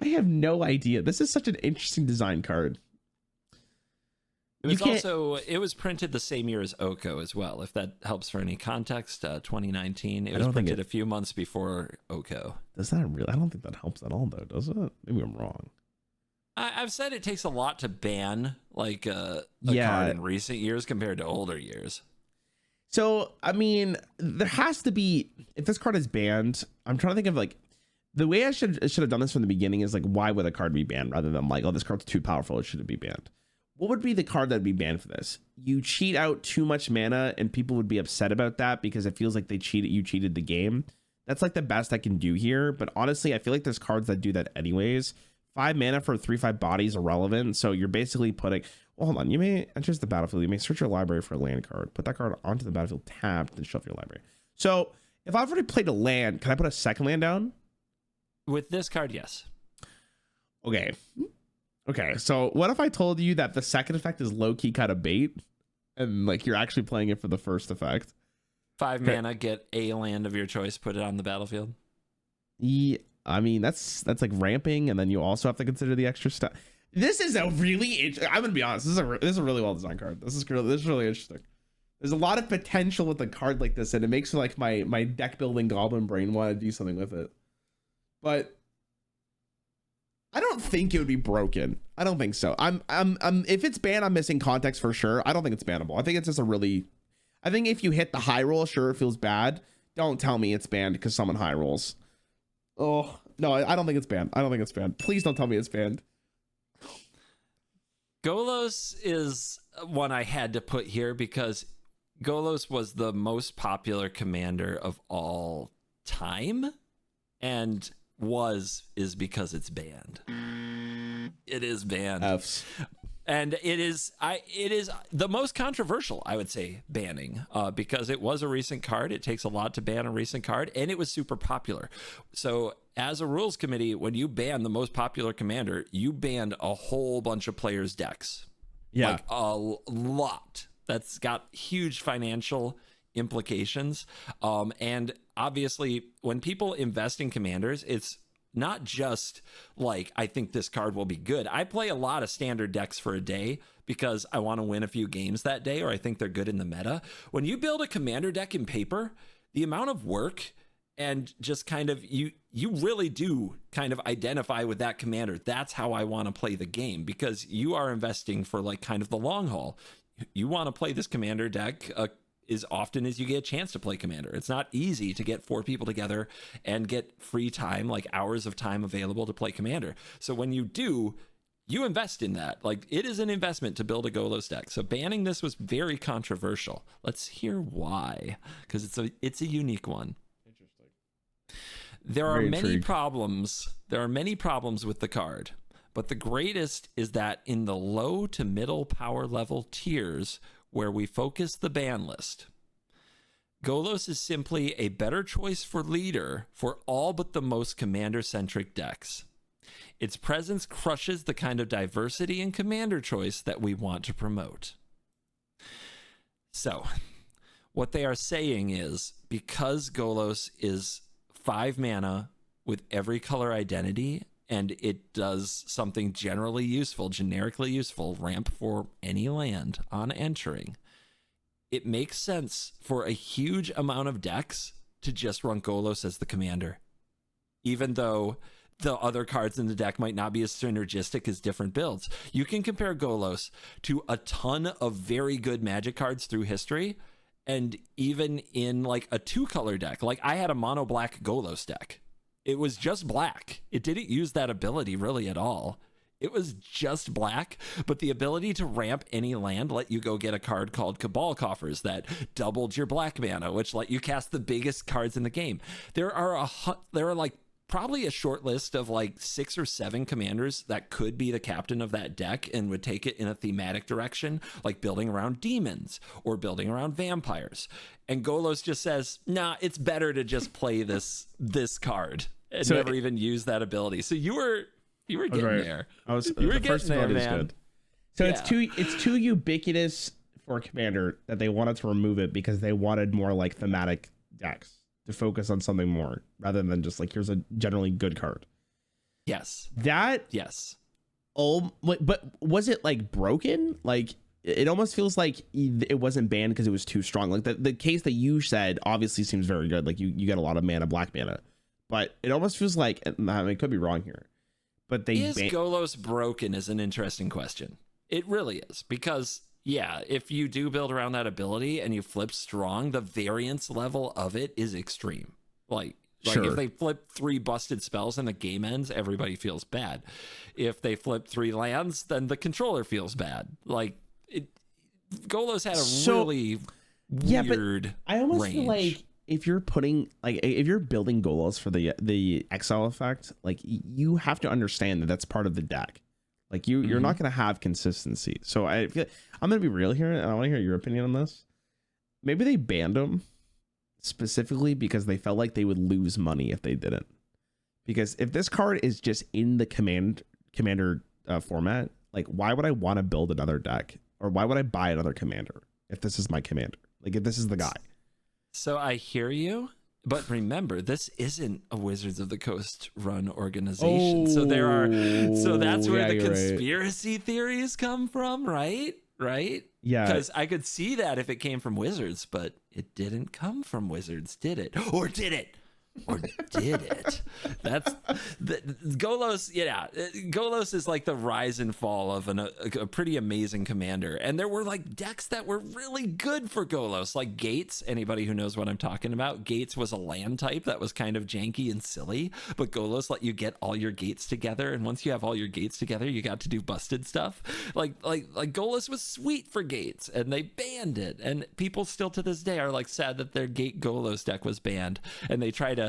have no idea. This is such an interesting design card. It was printed the same year as Oko as well, if that helps for any context. 2019. It was printed a few months before Oko. Does that really? I don't think that helps at all, though, does it? Maybe I'm wrong. I've said it takes a lot to ban like a card in recent years compared to older years. So, I mean, there has to be, if this card is banned, I'm trying to think of like, the way I should have done this from the beginning is like, why would a card be banned rather than like, oh, this card's too powerful, it shouldn't be banned. What would be the card that would be banned for this? You cheat out too much mana and people would be upset about that because it feels like you cheated the game. That's like the best I can do here. But honestly, I feel like there's cards that do that anyways. 5 mana for 3/5 body is irrelevant. So you're basically putting, well, hold on. You may enter the battlefield. You may search your library for a land card. Put that card onto the battlefield tapped and shuffle your library. So if I've already played a land, can I put a second land down? With this card, yes. Okay, so what if I told you that the second effect is low-key kind of bait and like you're actually playing it for the first effect? 5 mana, get a land of your choice, put it on the battlefield. Yeah, I mean, that's like ramping, and then you also have to consider the extra stuff. This is a really I'm gonna be honest, this is a really well-designed card. This is really interesting. There's a lot of potential with a card like this, and it makes like my deck building goblin brain want to do something with it. But I don't think it would be broken. I don't think so. I'm if it's banned, I'm missing context for sure. I don't think it's bannable. I think it's just I think if you hit the high roll, sure, it feels bad. Don't tell me it's banned because someone high rolls. Oh, no, I don't think it's banned. I don't think it's banned. Please don't tell me it's banned. Golos is one I had to put here because Golos was the most popular commander of all time, and is because it's banned. It is banned. F's. And it is the most controversial, I would say, banning, because it was a recent card. It takes a lot to ban a recent card, and it was super popular. So as a rules committee, when you ban the most popular commander, you banned a whole bunch of players' decks. Yeah. Like a lot. That's got huge financial implications. And obviously, when people invest in commanders, it's not just like, I think this card will be good. I play a lot of standard decks for a day because I want to win a few games that day, or I think they're good in the meta. When you build a commander deck in paper, the amount of work and just kind of you really do kind of identify with that commander. That's how I want to play the game, because you are investing for like kind of the long haul. You want to play this commander deck as often as you get a chance to play commander. It's not easy to get 4 people together and get free time, like hours of time available to play commander. So when you do, you invest in that. Like, it is an investment to build a Golos deck. So banning this was very controversial. Let's hear why, because it's a unique one. Interesting. There are many problems. There are many problems with the card, but the greatest is that in the low to middle power level tiers where we focus the ban list, Golos is simply a better choice for leader for all but the most commander-centric decks. Its presence crushes the kind of diversity in commander choice that we want to promote. So, what they are saying is, because Golos is 5 mana with every color identity, and it does something generally useful, generically useful, ramp for any land on entering, it makes sense for a huge amount of decks to just run Golos as the commander, even though the other cards in the deck might not be as synergistic as different builds. You can compare Golos to a ton of very good Magic cards through history, and even in like a 2-color deck. Like, I had a mono black Golos deck. It was just black. It didn't use that ability really at all. It was just black, but the ability to ramp any land let you go get a card called Cabal Coffers that doubled your black mana, which let you cast the biggest cards in the game. There are like probably a short list of like 6 or 7 commanders that could be the captain of that deck and would take it in a thematic direction, like building around demons or building around vampires. And Golos just says, nah, it's better to just play this card and never even use that ability. So you were getting there. You were getting there, man. Good. So yeah. It's too ubiquitous for a commander that they wanted to remove it because they wanted more like thematic decks to focus on something more rather than just like, here's a generally good card. Yes. Yes. Oh, but was it like broken? Like, it almost feels like it wasn't banned because it was too strong. Like the case that you said obviously seems very good. Like you get a lot of mana, black mana, but it almost feels like, I mean, I could be wrong here, but is Golos broken is an interesting question. It really is, because yeah, if you do build around that ability and you flip strong, the variance level of it is extreme. Like sure. If they flip 3 busted spells and the game ends, everybody feels bad. If they flip 3 lands, then the controller feels bad. Like, Golos had a really weird but I almost range. feel like if you're building Golos for the exile effect, like you have to understand that that's part of the deck. Like you're not going to have consistency. So I feel I'm going to be real here, and I want to hear your opinion on this. Maybe they banned them specifically because they felt like they would lose money if they didn't. Because if this card is just in the commander format, like why would I want to build another deck, or why would I buy another commander if this is my commander? Like if this is the guy. So I hear you. But remember, this isn't a Wizards of the Coast run organization. So that's where the conspiracy theories come from, right? Right? Yeah. Because I could see that if it came from Wizards, but it didn't come from Wizards, did it? Or did it? Or did it? That's Golos. Yeah, Golos is like the rise and fall of a pretty amazing commander. And there were like decks that were really good for Golos, like Gates. Anybody who knows what I'm talking about, Gates was a land type that was kind of janky and silly, but Golos let you get all your gates together. And once you have all your gates together, you got to do busted stuff. Like Golos was sweet for Gates, and they banned it. And people still to this day are like sad that their Gate Golos deck was banned, and they try to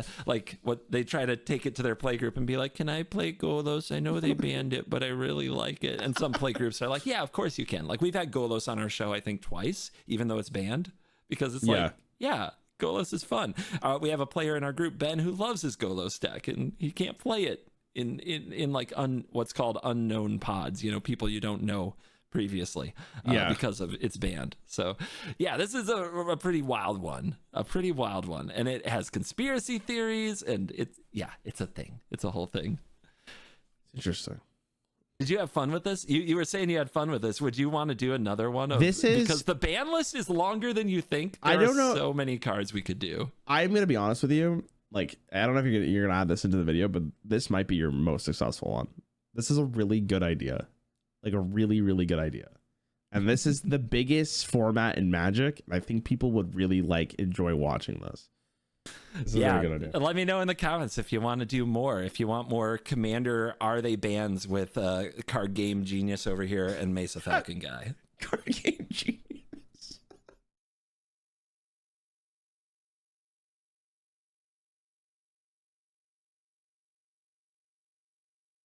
take it to their play group and be like, can I play Golos? I know they banned it, but I really like it. And some play groups are like, yeah, of course you can. Like, we've had Golos on our show, I think twice, even though it's banned, because it's like, yeah, Golos is fun. We have a player in our group, Ben, who loves his Golos deck, and he can't play it in like what's called unknown pods, people you don't know previously because of its banned. So yeah, this is a pretty wild one, and it has conspiracy theories, and it's a thing. It's a whole thing. Interesting. Did you have fun with this? You were saying you had fun with this. Would you want to do another one? Because the ban list is longer than you think. I don't know. So many cards we could do. I'm gonna be honest with you. Like, I don't know if you're gonna add this into the video, but this might be your most successful one. This is a really good idea, like a really, really good idea. And this is the biggest format in Magic. I think people would really enjoy watching this. This is a very good idea. Let me know in the comments if you want to do more. If you want more Commander Are They bans with Card Game Genius over here and Mesa Falcon guy. Card Game